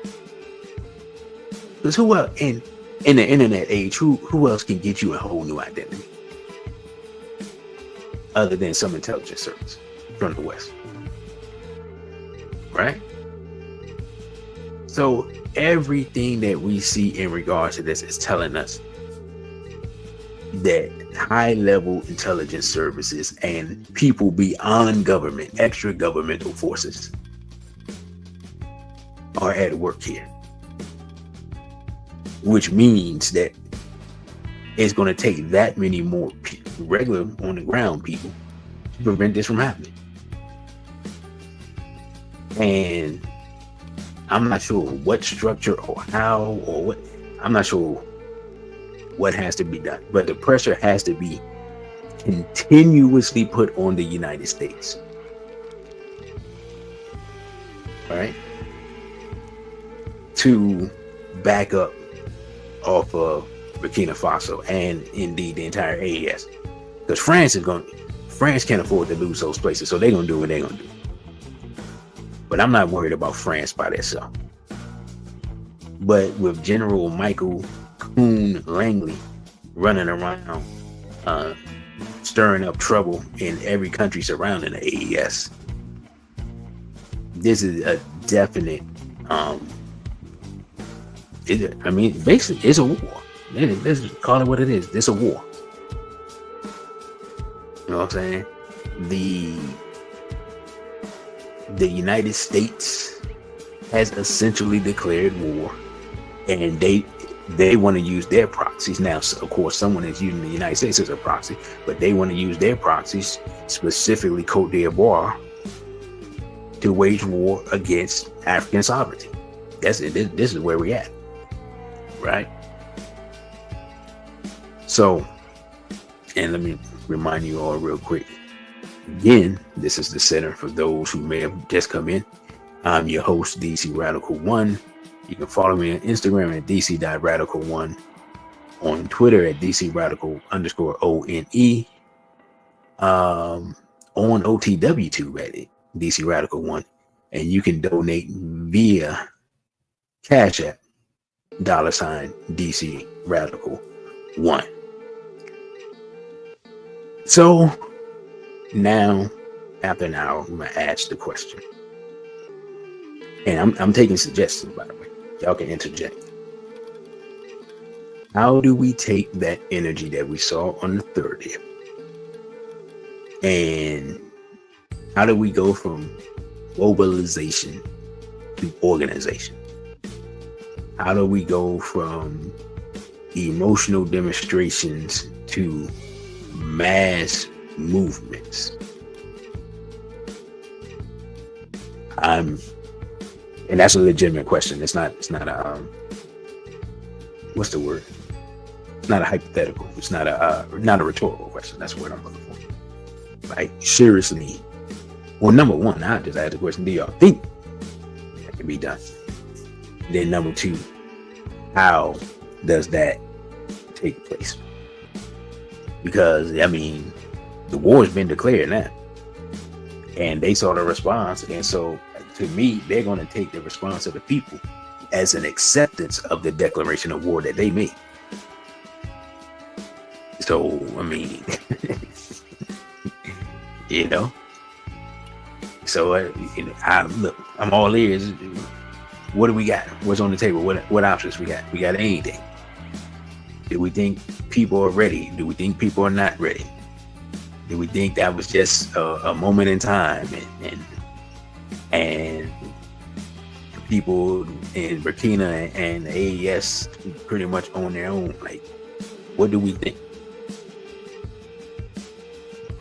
Because who else in the internet age, who else can get you a whole new identity other than some intelligence service from the West? Right? So everything that we see in regards to this is telling us that high-level intelligence services and people beyond government, extra governmental forces, are at work here. Which means that it's going to take that many more regular on the ground people to prevent this from happening. And I'm not sure what structure or how or what. I'm not sure what has to be done, but the pressure has to be continuously put on the United States. All right, to back up off of Burkina Faso and indeed the entire AES, because France can't afford to lose those places, so they're gonna do what they're gonna do. But I'm not worried about France by themselves. But with General Michael Kuhn Langley running around stirring up trouble in every country surrounding the AES, this is a definite basically it's a war. Let's call it what it is. It's a war. You know what I'm saying? The United States has essentially declared war, and they want to use their proxies. Now, of course, someone is using the United States as a proxy, but they want to use their proxies, specifically Cote d'Ivoire, to wage war against African sovereignty. That's it. This is where we at, right? So, and let me remind you all real quick. Again, this is the center for those who may have just come in. I'm your host, DC Radical One. You can follow me on Instagram at DC.Radical1, on Twitter at DC Radical_ONE, on OTWTube at DC Radical One, and you can donate via Cashapp $DC Radical One. So now, after an hour, I'm gonna ask the question, and I'm taking suggestions, by the way. Y'all can interject. How do we take that energy that we saw on the 30th, and how do we go from mobilization to organization? How do we go from emotional demonstrations to mass movements? And that's a legitimate question. It's not a what's the word? It's not a hypothetical. It's not a rhetorical question. That's what I'm looking for. Like, seriously. Well, number one, I just asked the question, do y'all think that can be done? Then number two, how does that take place? Because I mean, the war has been declared now, and they saw the response, and so to me, they're going to take the response of the people as an acceptance of the declaration of war that they made. So, I mean, you know. So, look, I'm all ears. What do we got? What's on the table? What options we got? We got anything? Do we think people are ready? Do we think people are not ready? Do we think that was just a moment in time, and people in Burkina and the AES pretty much on their own? Like, what do we think?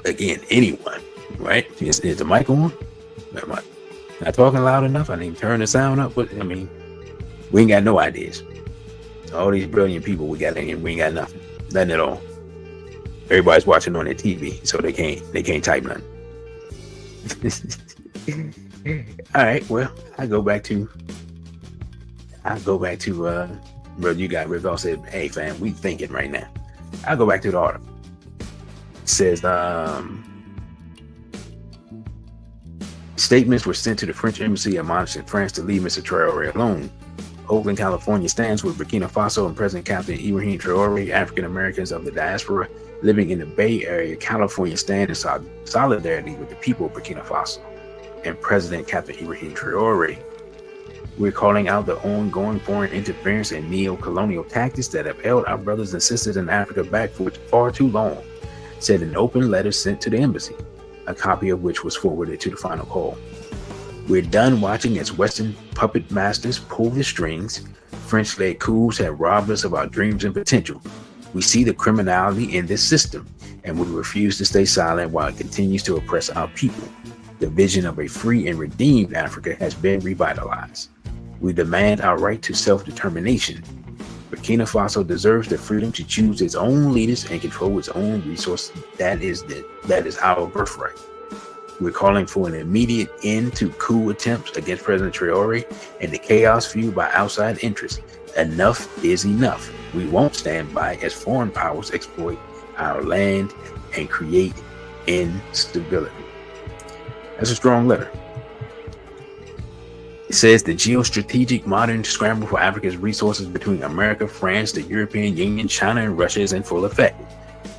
Again, anyone, right? Is the mic on? Am I not talking loud enough? I need to turn the sound up. But I mean, we ain't got no ideas. All these brilliant people we got in here, we ain't got nothing at all. Everybody's watching on their TV, so they can't type nothing. All right, well, I go back to bro, you got Rick all said, hey fam, we thinking right now. I'll go back to the article. It says statements were sent to the French embassy admonishing France to leave Mr. Traore alone. Oakland, California stands with Burkina Faso and President Captain Ibrahim Traore. African Americans of the diaspora living in the Bay Area, California stand in solidarity with the people of Burkina Faso and President Captain Ibrahim Traore. We're calling out the ongoing foreign interference and neo-colonial tactics that have held our brothers and sisters in Africa back for far too long, said an open letter sent to the embassy, a copy of which was forwarded to the final call. We're done watching as Western puppet masters pull the strings. French-led coups have robbed us of our dreams and potential. We see the criminality in this system, and we refuse to stay silent while it continues to oppress our people. The vision of a free and redeemed Africa has been revitalized. We demand our right to self-determination. Burkina Faso deserves the freedom to choose its own leaders and control its own resources. That is our birthright. We're calling for an immediate end to coup attempts against President Traore and the chaos fueled by outside interests. Enough is enough. We won't stand by as foreign powers exploit our land and create instability. That's a strong letter. It says the geostrategic modern scramble for Africa's resources between America, France, the European Union, China, and Russia is in full effect.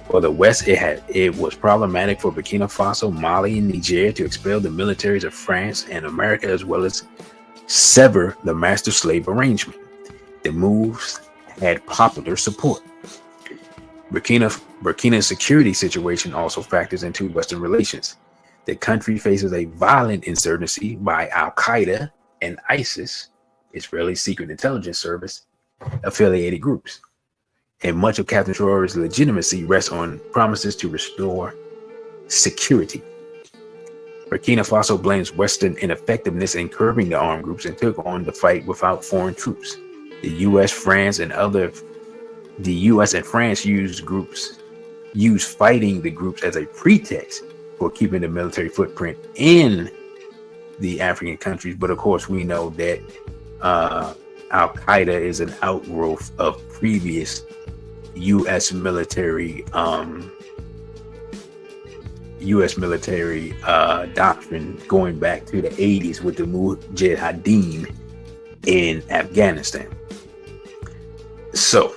For the West, it was problematic for Burkina Faso, Mali, and Niger to expel the militaries of France and America, as well as sever the master-slave arrangement. The moves had popular support. Burkina's security situation also factors into Western relations. The country faces a violent insurgency by Al-Qaeda and ISIS, Israeli Secret Intelligence Service, affiliated groups. And much of Captain Traore's legitimacy rests on promises to restore security. Burkina Faso blames Western ineffectiveness in curbing the armed groups and took on the fight without foreign troops. The U.S., France used fighting the groups as a pretext for keeping the military footprint in the African countries. But of course, we know that Al-Qaeda is an outgrowth of previous U.S. military doctrine going back to the 80s with the Mujahideen in Afghanistan. So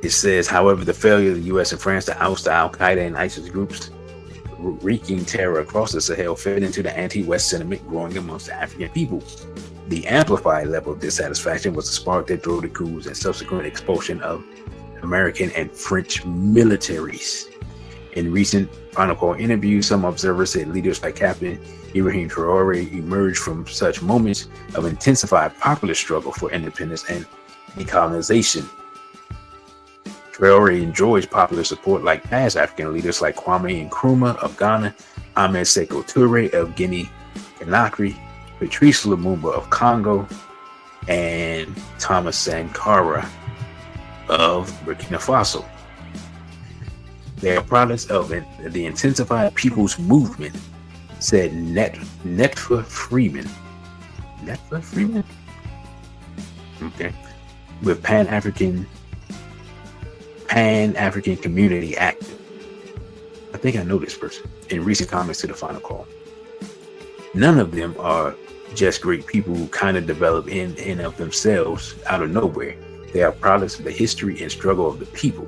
it says, however, the failure of the U.S. and France to oust the Al-Qaeda and ISIS groups wreaking terror across the Sahel fed into the anti-West sentiment growing amongst the African people. The amplified level of dissatisfaction was the spark that drove the coups and subsequent expulsion of American and French militaries. In recent Final Call interviews, some observers said leaders like Captain Ibrahim Traore emerged from such moments of intensified popular struggle for independence and decolonization. Traore enjoys popular support like past African leaders like Kwame Nkrumah of Ghana, Ahmed Sékou Touré of Guinea-Conakry, Patrice Lumumba of Congo, and Thomas Sankara of Burkina Faso. They are products of the intensified people's movement, said Netfa Freeman. Netfa Freeman? Okay. With Pan-African community active. I think I know this person. In recent comments to the Final Call. None of them are just great people who kind of develop in and of themselves out of nowhere. They are products of the history and struggle of the people.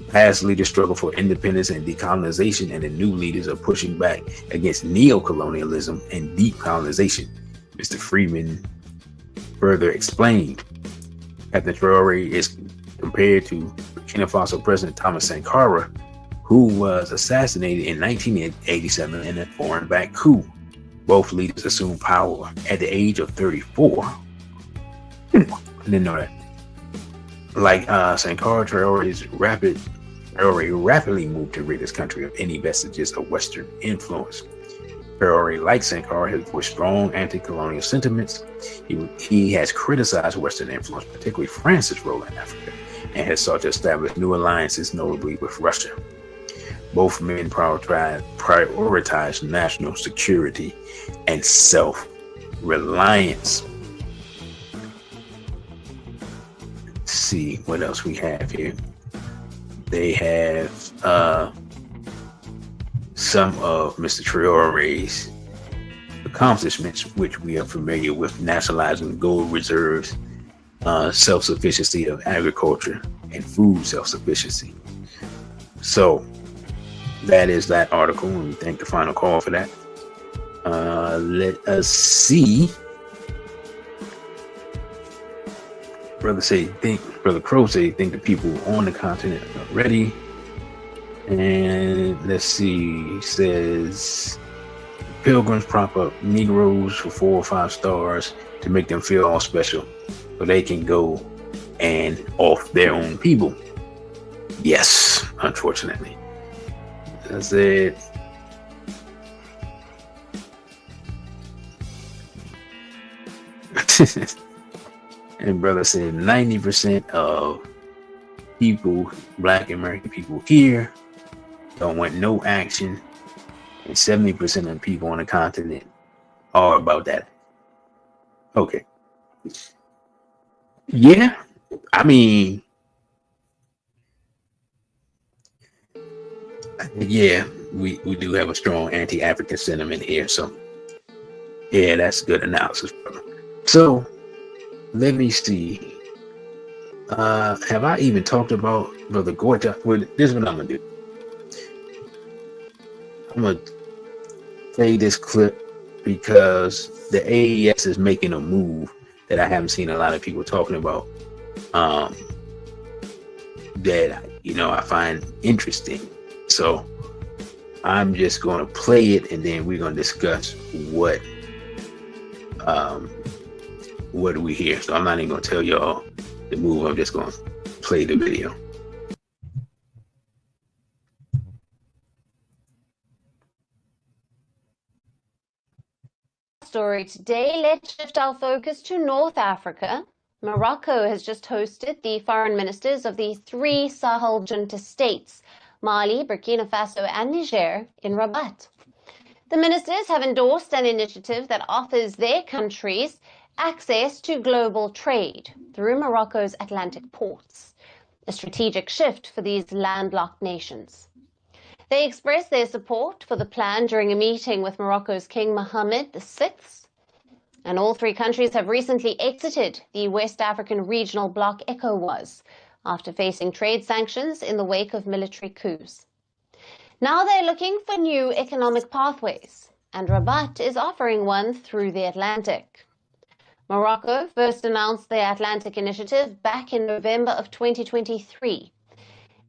Past leaders struggle for independence and decolonization, and the new leaders are pushing back against neo-colonialism and deep colonization. Mr. Freeman further explained. Captain Traore is compared to Burkina Faso President Thomas Sankara, who was assassinated in 1987 in a foreign-backed coup. Both leaders assumed power at the age of 34. I didn't know that. Like Sankara, Traore rapidly moved to rid his country of any vestiges of Western influence. Traore, like Sankara, has voiced strong anti-colonial sentiments. He has criticized Western influence, particularly France's role in Africa, and has sought to establish new alliances, notably with Russia. Both men prioritize national security and self-reliance. Let's see what else we have here. They have some of Mr. Traore's accomplishments, which we are familiar with: nationalizing gold reserves, self-sufficiency of agriculture, and food self-sufficiency. So that is that article, and we thank the Final Call for that. Let us see. Brother Crow say think the people on the continent are ready. And let's see, he says pilgrims prop up Negroes for 4 or 5 stars to make them feel all special so they can go and off their own people. Yes, unfortunately. That's it. And brother said 90% of people, Black American people here, don't want no action, and 70% of people on the continent are about that. Okay. Yeah, I mean, yeah, we do have a strong anti-African sentiment here, so yeah, that's good analysis, brother. So let me see. Have I even talked about Brother Gorta? Well, this is what I'm gonna do. I'm gonna play this clip because the AES is making a move that I haven't seen a lot of people talking about. That I find interesting. So I'm just gonna play it, and then we're gonna discuss what do we hear. So I'm not even gonna tell y'all the move. I'm just gonna play the video. Story today, let's shift our focus to North Africa. Morocco has just hosted the foreign ministers of the 3 Sahel junta states, Mali, Burkina Faso and Niger, in Rabat. The ministers have endorsed an initiative that offers their countries access to global trade through Morocco's Atlantic ports, a strategic shift for these landlocked nations. They expressed their support for the plan during a meeting with Morocco's King Mohammed VI, and all 3 countries have recently exited the West African regional bloc ECOWAS after facing trade sanctions in the wake of military coups. Now they're looking for new economic pathways, and Rabat is offering one through the Atlantic. Morocco first announced the Atlantic Initiative back in November of 2023.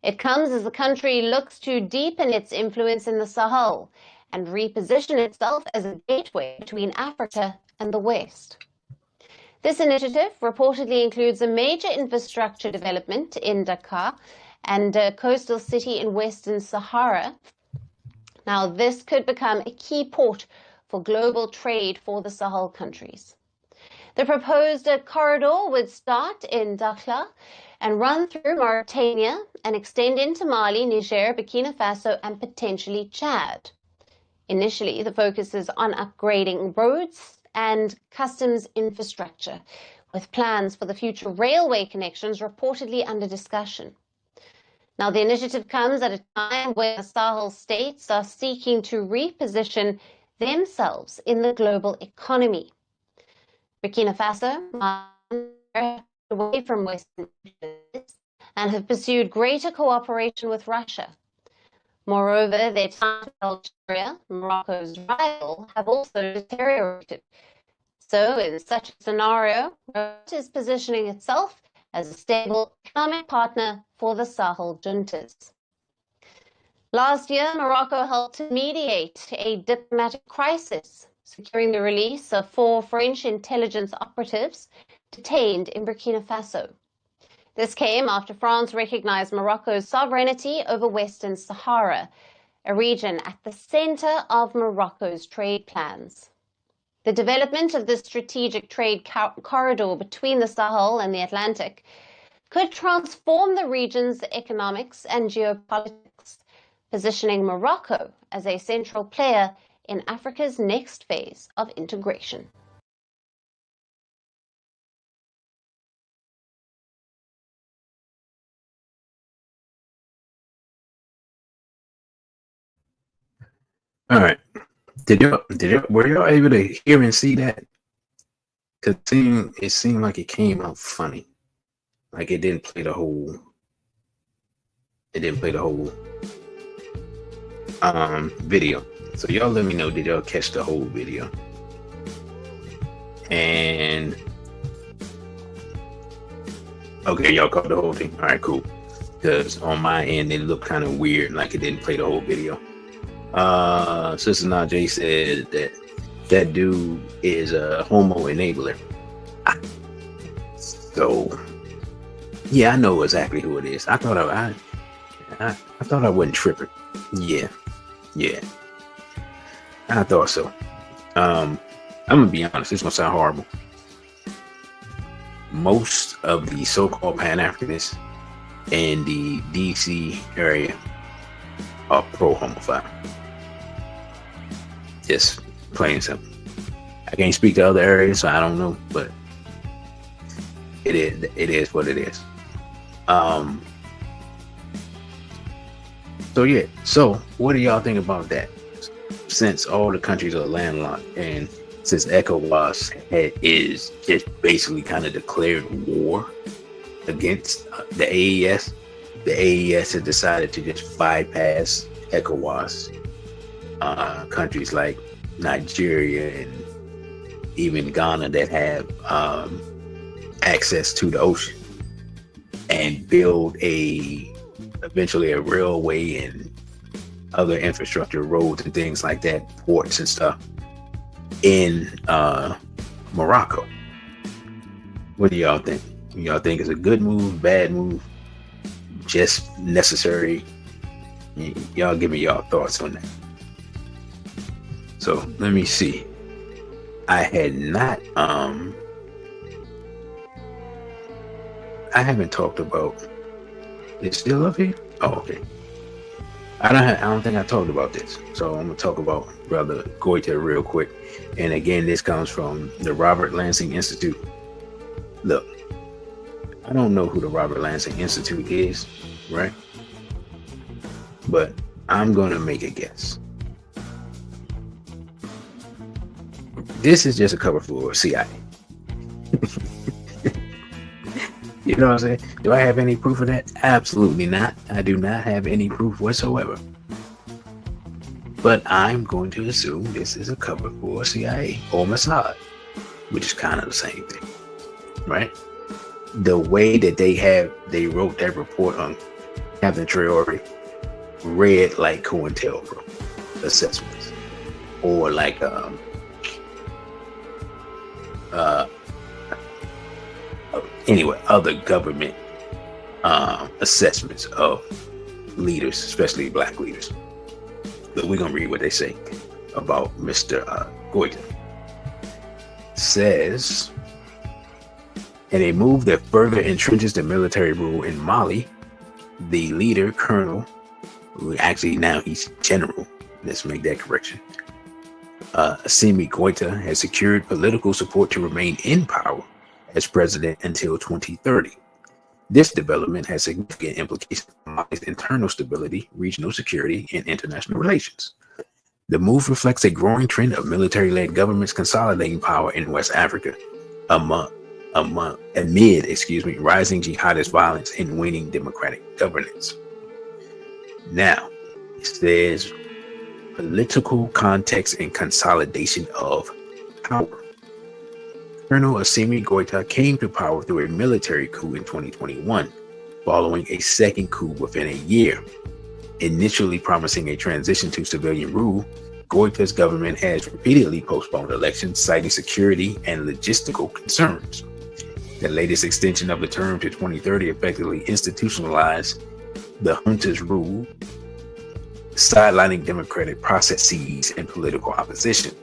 It comes as the country looks to deepen its influence in the Sahel and reposition itself as a gateway between Africa and the West. This initiative reportedly includes a major infrastructure development in Dakar and a coastal city in Western Sahara. Now, this could become a key port for global trade for the Sahel countries. The proposed corridor would start in Dakhla and run through Mauritania and extend into Mali, Niger, Burkina Faso, and potentially Chad. Initially, the focus is on upgrading roads and customs infrastructure, with plans for the future railway connections reportedly under discussion. Now, the initiative comes at a time when the Sahel states are seeking to reposition themselves in the global economy. Burkina Faso away from Western and have pursued greater cooperation with Russia. Moreover, their ties with Algeria, Morocco's rival, have also deteriorated. So, in such a scenario, Rabat is positioning itself as a stable economic partner for the Sahel juntas. Last year, Morocco helped to mediate a diplomatic crisis, securing the release of 4 French intelligence operatives detained in Burkina Faso. This came after France recognized Morocco's sovereignty over Western Sahara, a region at the center of Morocco's trade plans. The development of this strategic trade corridor between the Sahel and the Atlantic could transform the region's economics and geopolitics, positioning Morocco as a central player in Africa's next phase of integration. All right. Were y'all able to hear and see that? Cause it seemed like it came out funny. Like it didn't play the whole video. So y'all let me know, did y'all catch the whole video? And okay, y'all caught the whole thing. All right, cool. Because on my end it looked kind of weird, like it didn't play the whole video. Sister Najee said that dude is a homo enabler. So yeah, I know exactly who it is. I thought I wasn't tripping. Yeah, I thought so. I'm gonna be honest. This is gonna sound horrible. most of the so-called Pan-Africanists in the DC area are pro-homophile. Just plain and simple. I can't speak to other areas, so I don't know, but it is what it is. So yeah, so what do y'all think about that? Since all the countries are landlocked, and since ECOWAS is just basically kind of declared war against the AES has decided to just bypass ECOWAS. Countries like Nigeria and even Ghana that have access to the ocean, and build eventually a railway and other infrastructure, roads and things like that, ports and stuff in Morocco. What do y'all think? Y'all think it's a good move, bad move, just necessary? Y'all give me y'all thoughts on that. So let me see. I had not I haven't talked about, it's still up here? Oh, okay. I don't think I talked about this. So I'm gonna talk about Brother Goita real quick. And again, this comes from the Robert Lansing Institute. Look, I don't know who the Robert Lansing Institute is, right? But I'm gonna make a guess. This is just a cover for CIA. You know what I'm saying? Do I have any proof of that? Absolutely not. I do not have any proof whatsoever. But I'm going to assume this is a cover for CIA or Mossad, which is kind of the same thing, right? The way that they wrote that report on Captain Traore read like COINTELPRO assessments, or like anyway, other government assessments of leaders, especially black leaders. But we're gonna read what they say about Mr. Goita. Says, in a move that further entrenches the military rule in Mali, the leader, Colonel, who actually now he's General, let's make that correction, Assimi Goita has secured political support to remain in power as president until 2030. This development has significant implications for Mali's internal stability, regional security, and international relations. The move reflects a growing trend of military-led governments consolidating power in West Africa amid rising jihadist violence and waning democratic governance. Now, it says political context and consolidation of power. Colonel Assimi Goita came to power through a military coup in 2021, following a second coup within a year. Initially promising a transition to civilian rule, Goita's government has repeatedly postponed elections, citing security and logistical concerns. The latest extension of the term to 2030 effectively institutionalized the junta's rule, sidelining democratic processes and political opposition.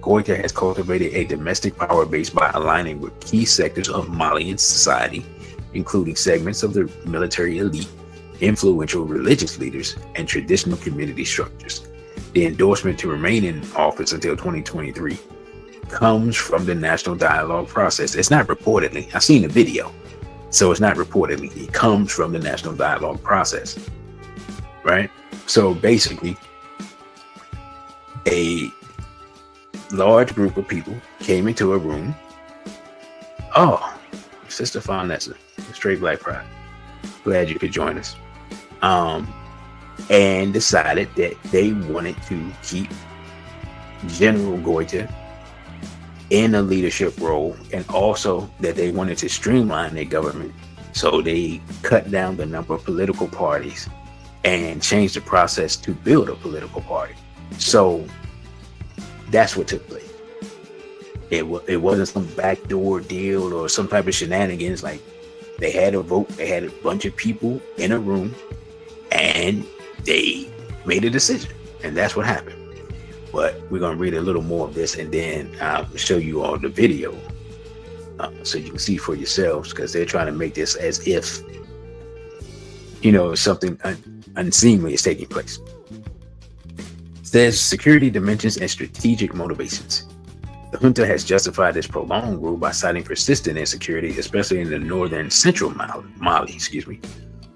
Goita has cultivated a domestic power base by aligning with key sectors of Malian society, including segments of the military elite, influential religious leaders, and traditional community structures. The endorsement to remain in office until 2023 comes from the national dialogue process. It's not reportedly. I've seen the video, so it's not reportedly. It comes from the national dialogue process, right? So basically, a large group of people came into a room. Oh, Sister Fonessa, straight black pride. Glad you could join us. And decided that they wanted to keep General Goita in a leadership role, and also that they wanted to streamline their government. So they cut down the number of political parties and changed the process to build a political party. So that's what took place. It wasn't some backdoor deal or some type of shenanigans. Like, they had a vote, they had a bunch of people in a room, and they made a decision, and that's what happened. But we're gonna read a little more of this, and then I'll show you all the video so you can see for yourselves, because they're trying to make this as if something unseemly is taking place. It says security dimensions and strategic motivations. The junta has justified this prolonged rule by citing persistent insecurity, especially in the northern central Mali,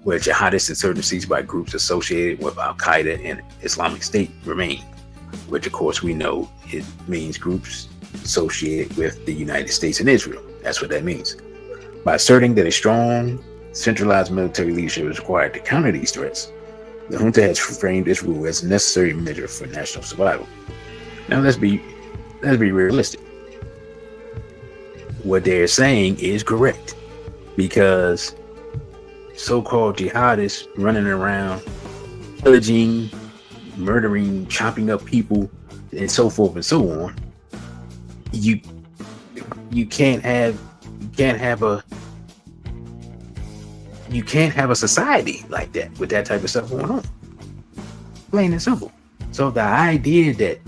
where jihadist insurgencies by groups associated with Al-Qaeda and Islamic State remain, which of course we know it means groups associated with the United States and Israel. That's what that means. By asserting that a strong, centralized military leadership is required to counter these threats, the junta has framed this rule as a necessary measure for national survival. Now let's be realistic. What they're saying is correct, because so-called jihadists running around, pillaging, murdering, chopping up people, and so forth and so on, you can't have a society like that with that type of stuff going on. Plain and simple. So the idea that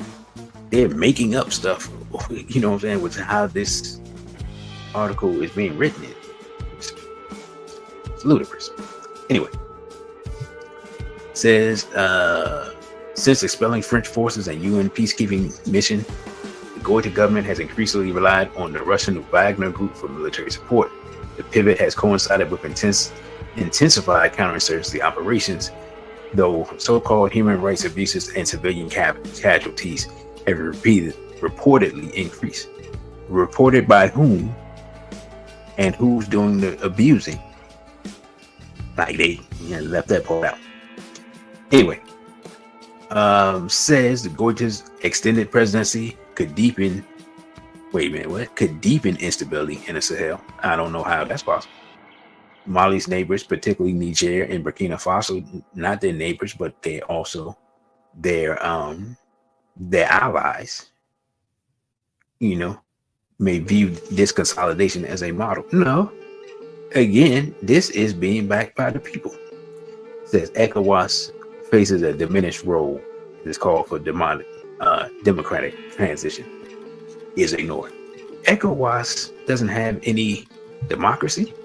they're making up stuff, you know what I'm saying, with how this article is being written, it's ludicrous. Anyway, it says since expelling French forces and UN peacekeeping mission, the Goita government has increasingly relied on the Russian Wagner group for military support. The pivot has coincided with intensified counterinsurgency operations, though so-called human rights abuses and civilian casualties have reportedly increased. Reported by whom and who's doing the abusing? Like they left that part out. Anyway, says the Goita's extended presidency could deepen. Wait a minute, what? Could deepen instability in the Sahel. I don't know how that's possible. Mali's neighbors, particularly Niger and Burkina Faso, not their neighbors, but they're also their allies, may view this consolidation as a model. No, again, this is being backed by the people. It says ECOWAS faces a diminished role. This call for democratic transition is ignored. ECOWAS doesn't have any democracy.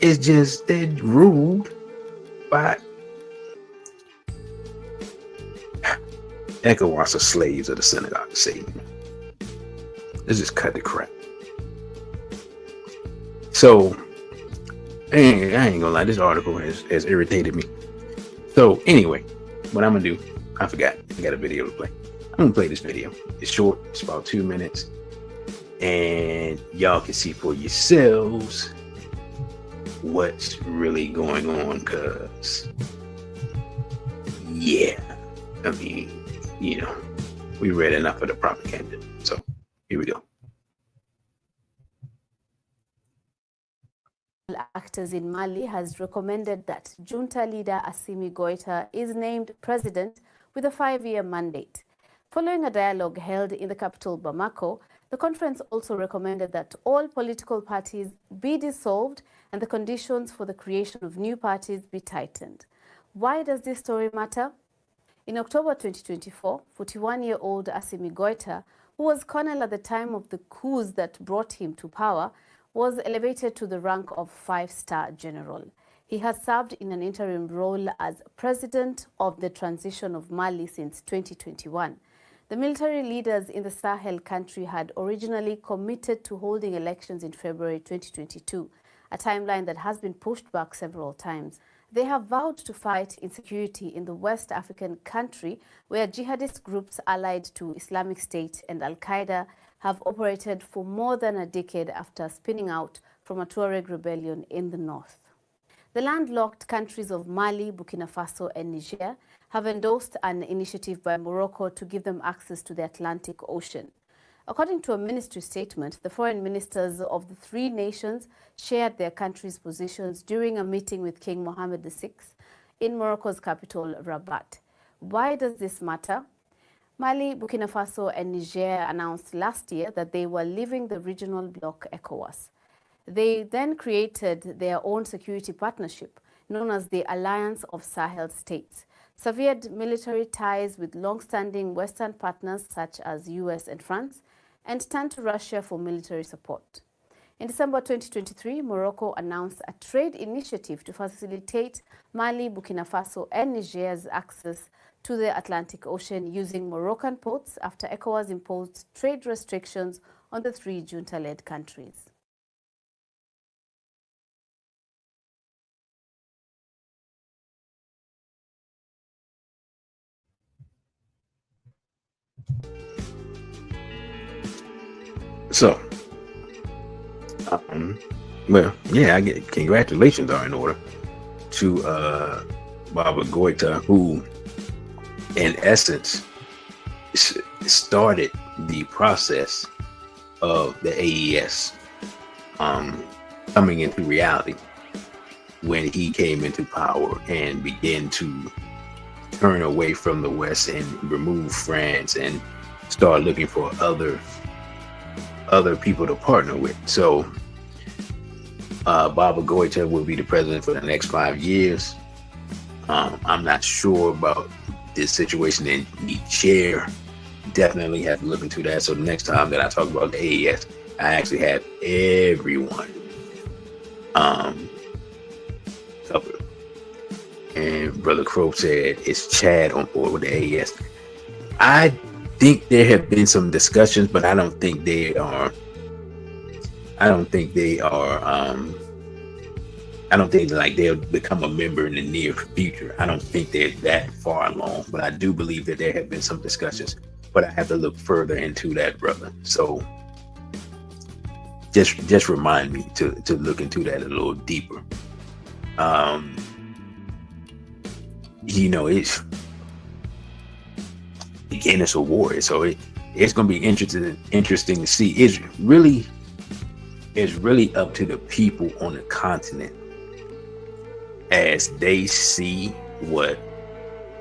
It's just they're ruled by ECOWAS are slaves of the synagogue of Satan. Let's just cut the crap. So I ain't gonna lie, this article has irritated me. So anyway, what I'm gonna do, I forgot. I got a video to play. I'm gonna play this video. It's short, it's about 2 minutes, and y'all can see for yourselves what's really going on, because we read enough of the propaganda. So here we go. Actors in Mali has recommended that junta leader Assimi Goita is named president with a 5-year mandate. Following a dialogue held in the capital Bamako, the conference also recommended that all political parties be dissolved and the conditions for the creation of new parties be tightened. Why does this story matter? In October 2024, 41-year-old Assimi Goita, who was colonel at the time of the coups that brought him to power, was elevated to the rank of 5-star general. He has served in an interim role as president of the transition of Mali since 2021. The military leaders in the Sahel country had originally committed to holding elections in February 2022, a timeline that has been pushed back several times. They have vowed to fight insecurity in the West African country, where jihadist groups allied to Islamic State and Al-Qaeda have operated for more than a decade after spinning out from a Tuareg rebellion in the north. The landlocked countries of Mali, Burkina Faso, and Niger have endorsed an initiative by Morocco to give them access to the Atlantic Ocean. According to a ministry statement, the foreign ministers of the 3 nations shared their countries' positions during a meeting with King Mohammed VI in Morocco's capital, Rabat. Why does this matter? Mali, Burkina Faso, and Niger announced last year that they were leaving the regional bloc ECOWAS. They then created their own security partnership, known as the Alliance of Sahel States, severed military ties with long-standing Western partners such as US and France, and turned to Russia for military support. In December 2023, Morocco announced a trade initiative to facilitate Mali, Burkina Faso, and Niger's access to the Atlantic Ocean using Moroccan ports after ECOWAS imposed trade restrictions on the three junta-led countries. So, well, yeah, I get congratulations are in order to Baba Goita, who in essence started the process of the AES coming into reality when he came into power and began to turn away from the West and remove France and start looking for other people to partner with. So Baba Goita will be the president for the next 5 years. I'm not sure about this situation in Niger. Definitely have to look into that. So the next time that I talk about the AES, I actually have everyone covered. And Brother Crow said, "Is Chad on board with the AES?" I think there have been some discussions, but I don't think they are. I don't think like they'll become a member in the near future. I don't think they're that far along, but I do believe that there have been some discussions. But I have to look further into that, brother. So just remind me to look into that a little deeper. It's a war, so it's going to be interesting to see. It's really up to the people on the continent as they see what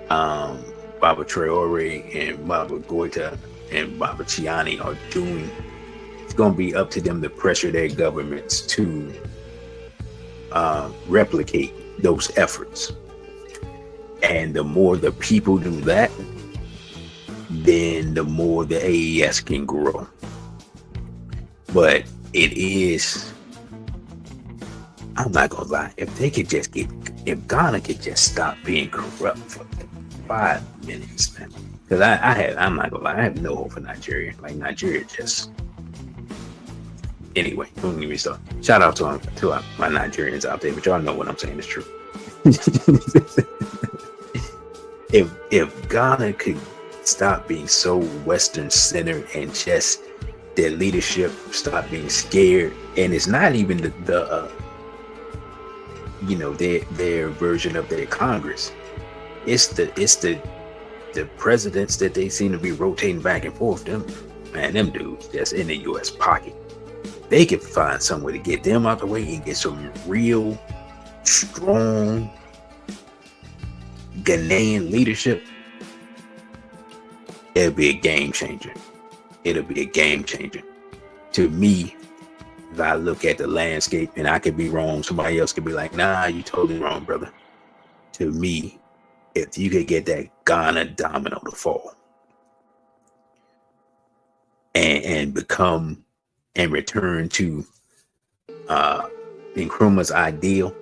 Baba Traore and Baba Goita and Baba Chiani are doing. It's going to be up to them to pressure their governments to replicate those efforts. And the more the people do that, then the more the AES can grow. But I'm not gonna lie, if Ghana could just stop being corrupt for 5 minutes, man. Because I'm not gonna lie, I have no hope for Nigeria. Like, Nigeria just, anyway, don't get me started. Shout out to my Nigerians out there, but y'all know what I'm saying is true. If Ghana could stop being so Western centered and just their leadership stop being scared, and it's not even their version of their Congress. It's the presidents that they seem to be rotating back and forth. Them dudes that's in the U.S. pocket. They could find some way to get them out the way and get some real strong Ghanaian leadership. It'll be a game changer. To me, if I look at the landscape, and I could be wrong, somebody else could be like, "Nah, you totally wrong, brother." To me, if you could get that Ghana domino to fall and become and return to Nkrumah's ideal,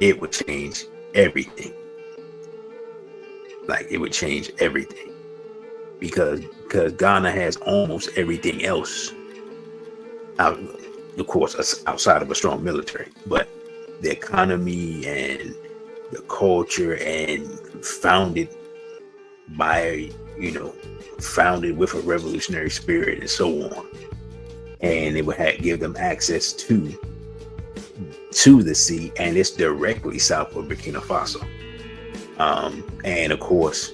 it would change everything. Like, it would change everything. Because Ghana has almost everything else, of course, outside of a strong military, but the economy and the culture, and founded with a revolutionary spirit and so on, and it would give them access to the sea, and it's directly south of Burkina Faso, and of course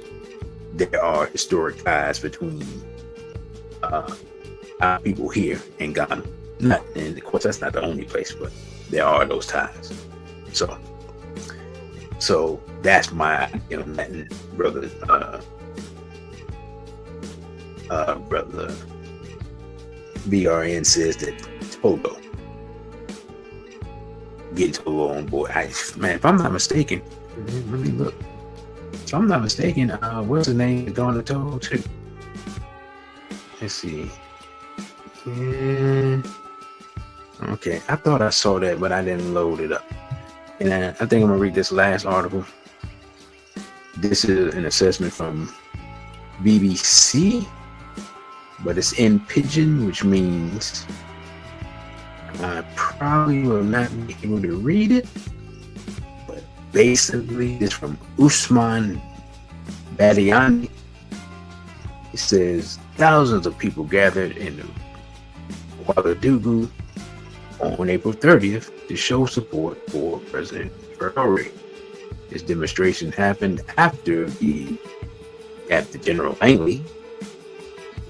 there are historic ties between our people here in Ghana. And of course, that's not the only place, but there are those ties. So that's my brother. Brother BRN says that Togo, get Togo on board. If I'm not mistaken, let me look. If I'm not mistaken, what's the name is going to Togo too? Let's see. Yeah. Okay, I thought I saw that, but I didn't load it up. And I think I'm gonna read this last article. This is an assessment from BBC, but it's in Pidgin, which means I probably will not be able to read it. But basically, it's from Usman Badiani. It says thousands of people gathered in Ouagadougou on April 30th to show support for President Traore. This demonstration happened after General Langley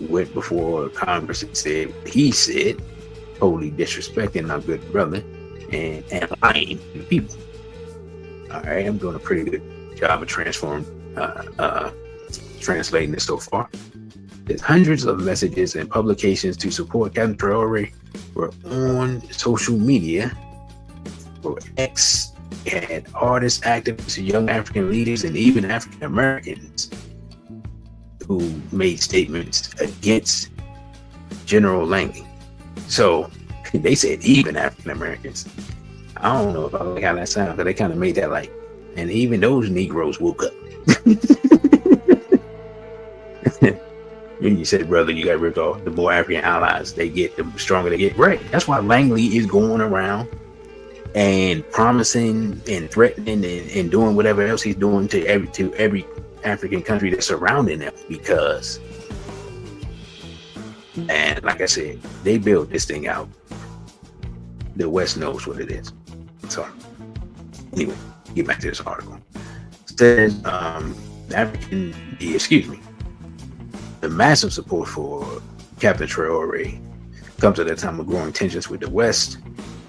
went before Congress and said he said, totally disrespecting our good brother and lying to the people. All right, I'm doing a pretty good job of translating this so far. There's hundreds of messages and publications to support Captain Traore were on social media. For X had artists, activists, young African leaders, and even African Americans who made statements against General Langley. So they said even African Americans. I don't know if I like how that sounds, but they kind of made that like, and even those Negroes woke up. And you said, brother, you got ripped off. The more African allies they get, the stronger they get. Right. That's why Langley is going around and promising and threatening and doing whatever else he's doing to every African country that's surrounding them, because, and like I said, they built this thing out. The West knows what it is. So anyway, get back to this article. It says the massive support for Captain Traore comes at a time of growing tensions with the West.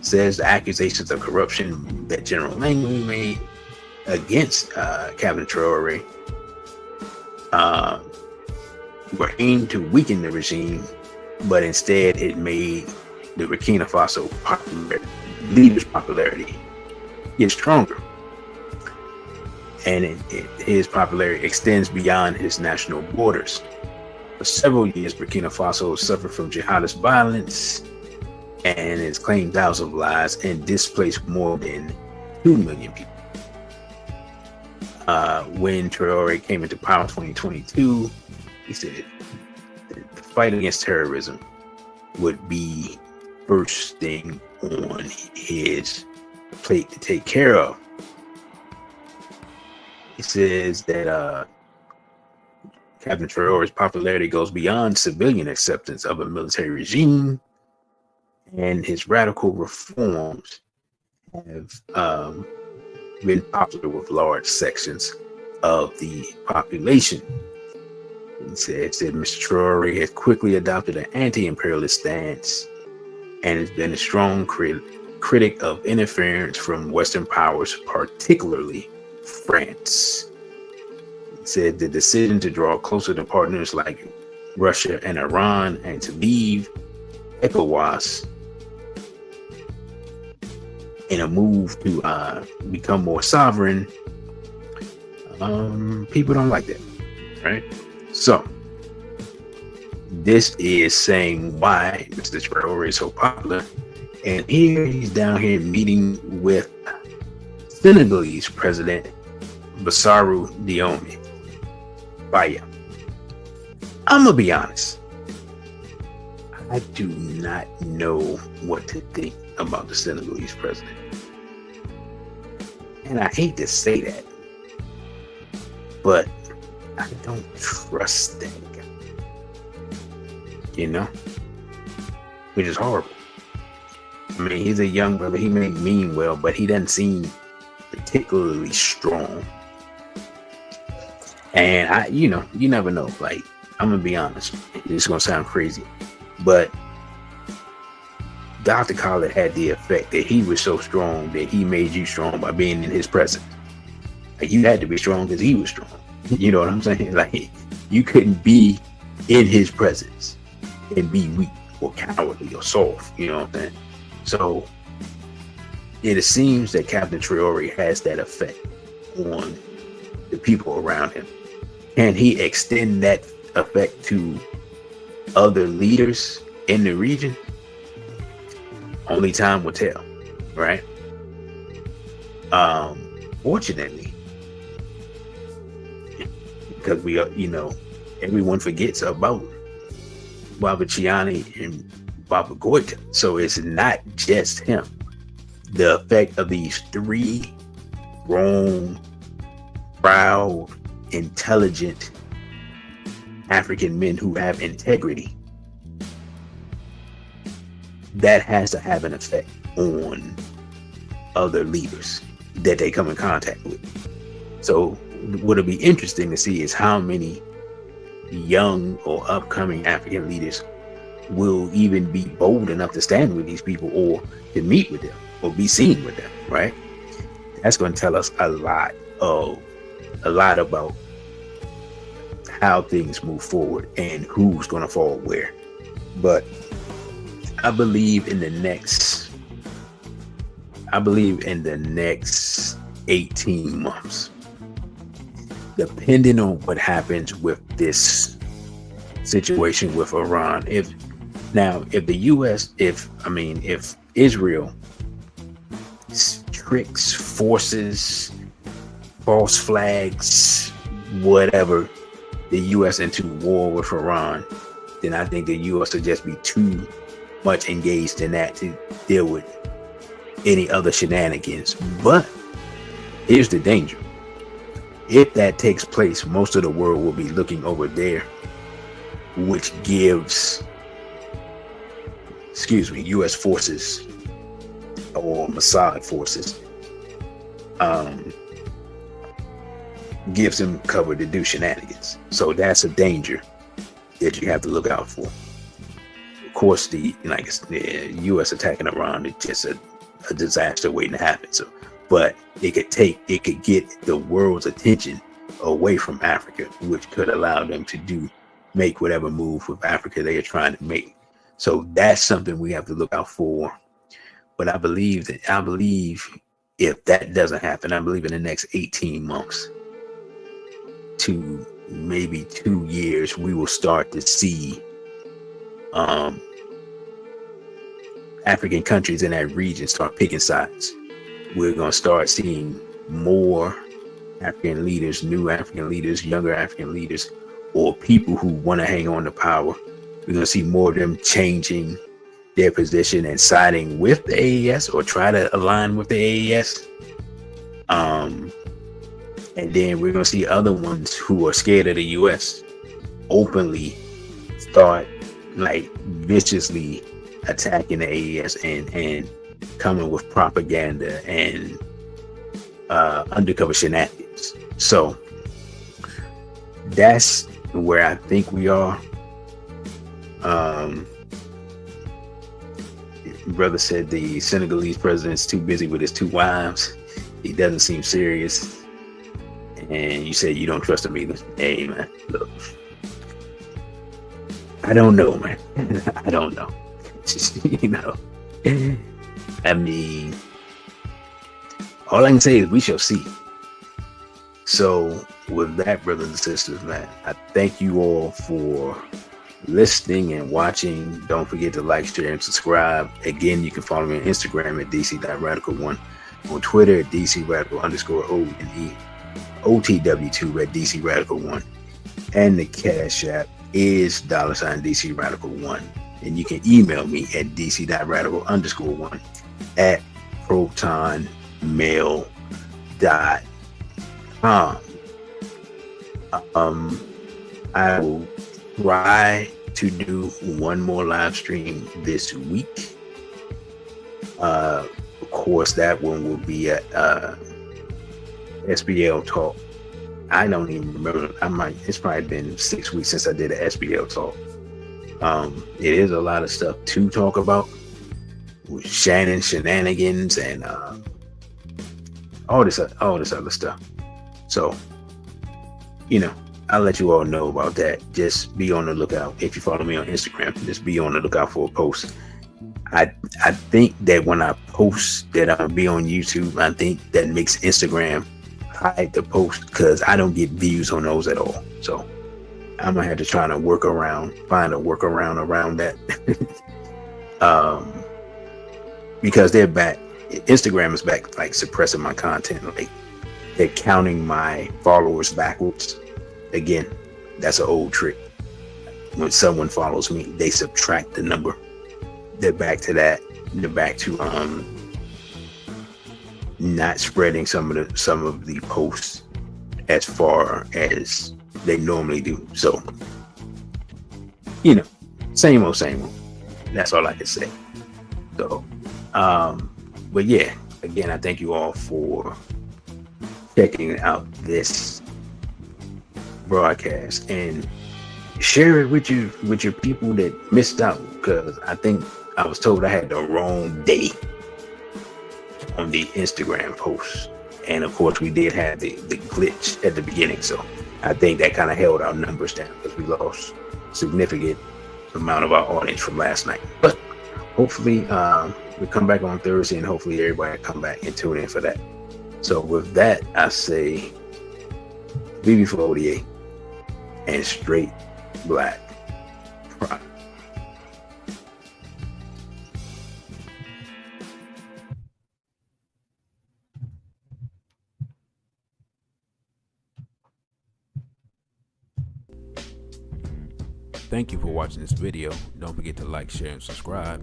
Says the accusations of corruption that General Langley made against Captain Traore were aimed to weaken the regime, but instead it made the Burkina Faso leader's popularity get stronger. And his popularity extends beyond his national borders. For several years, Burkina Faso suffered from jihadist violence and has claimed thousands of lives and displaced more than 2 million people. When Traore came into power in 2022, he said the fight against terrorism would be first thing on his plate to take care of. He says that Captain Traore's popularity goes beyond civilian acceptance of a military regime, and his radical reforms have been popular with large sections of the population. He said Mr. Traore has quickly adopted an anti-imperialist stance and has been a strong critic of interference from Western powers, particularly France. He said the decision to draw closer to partners like Russia and Iran and to leave ECOWAS in a move to become more sovereign, people don't like that, right? So this is saying why Mr. Traore is so popular. And here he's down here meeting with Senegalese President Bassirou Diomaye Faye. I'm gonna be honest, I do not know what to think about the Senegalese president. And I hate to say that, but I don't trust that guy. You know? Which is horrible. I mean, he's a young brother. He may mean well, but he doesn't seem particularly strong. And you never know. Like, I'm gonna be honest. It's gonna sound crazy, but Dr. Khaled had the effect that he was so strong that he made you strong by being in his presence. Like, you had to be strong because he was strong. You know what I'm saying? Like, you couldn't be in his presence and be weak or cowardly or soft. You know what I'm saying? So it seems that Captain Traore has that effect on the people around him. Can he extend that effect to other leaders in the region? Only time will tell, right? Fortunately, because we are, everyone forgets about Baba Chiani and Baba Goita. So it's not just him. The effect of these three grown, proud, intelligent African men who have integrity, that has to have an effect on other leaders that they come in contact with. So what'll be interesting to see is how many young or upcoming African leaders will even be bold enough to stand with these people or to meet with them or be seen with them, right? That's going to tell us a lot about how things move forward and who's going to fall where. But I believe in the next 18 months, depending on what happens with this situation with Iran. If Israel tricks, forces, false flags, whatever, the U.S. into war with Iran, then I think the U.S. will just be too much engaged in that to deal with any other shenanigans. But here's the danger. If that takes place, most of the world will be looking over there, which gives, U.S. forces or Mossad forces, gives them cover to do shenanigans. So that's a danger that you have to look out for. Of course, the U.S. attacking Iran is just a disaster waiting to happen. So, but it could get the world's attention away from Africa, which could allow them to make whatever move with Africa they are trying to make. So that's something we have to look out for. But I believe if that doesn't happen, I believe in the next 18 months to maybe 2 years, we will start to see African countries in that region start picking sides. We're going to start seeing more African leaders, new African leaders, younger African leaders, or people who want to hang on to power. We're going to see more of them changing their position and siding with the AES or try to align with the AES. And then we're going to see other ones who are scared of the U.S. openly start viciously attacking the AES and coming with propaganda and undercover shenanigans. So that's where I think we are. Brother said the Senegalese president's too busy with his 2 wives. He doesn't seem serious. And you said you don't trust him either. Hey, man, look. I don't know, man. I don't know. I mean, all I can say is we shall see. So with that, brothers and sisters, man, I thank you all for listening and watching. Don't forget to like, share, and subscribe. Again, you can follow me on Instagram at dc.radical1, on Twitter at dc_radical_ONE, OTW2 at dc_radical1, and the Cash App is $DC Radical1. And you can email me at dc.radical_1 at protonmail.com. I will try to do one more live stream this week. Of course, that one will be at SBL Talk. I don't even remember. It's probably been 6 weeks since I did an SBL Talk. It is a lot of stuff to talk about with shenanigans and all this other stuff. So, I'll let you all know about that. Just be on the lookout. If you follow me on Instagram, just be on the lookout for a post. I think that when I post that I'll be on YouTube, I think that makes Instagram hide the post because I don't get views on those at all. So I'm gonna have to try to find a workaround around that. because they're back. Instagram is back, like suppressing my content. Like they're counting my followers backwards. Again, that's an old trick. When someone follows me, they subtract the number. They're back to that. They're back to not spreading some of the posts as far as they normally do. So, you know, same old. That's all I can say. So, but yeah, again, I thank you all for checking out this broadcast and share it with your people that missed out, because I think I was told I had the wrong day on the Instagram post, and of course we did have the glitch at the beginning, so I think that kind of held our numbers down because we lost significant amount of our audience from last night. But hopefully we come back on Thursday, and hopefully everybody come back and tune in for that. So with that, I say BB for ODA and straight black pride. Thank you for watching this video. Don't forget to like, share, and subscribe.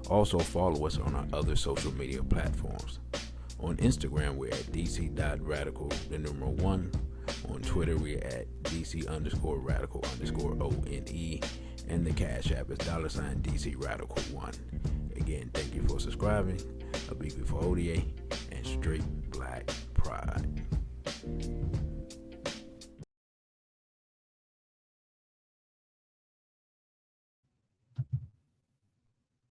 Also follow us on our other social media platforms. On Instagram, we're at dc.radical1. On Twitter, we're at dc_radical_ONE. And the Cashapp is $DCRadical1. Again, thank you for subscribing. A BB for ODA and straight black pride.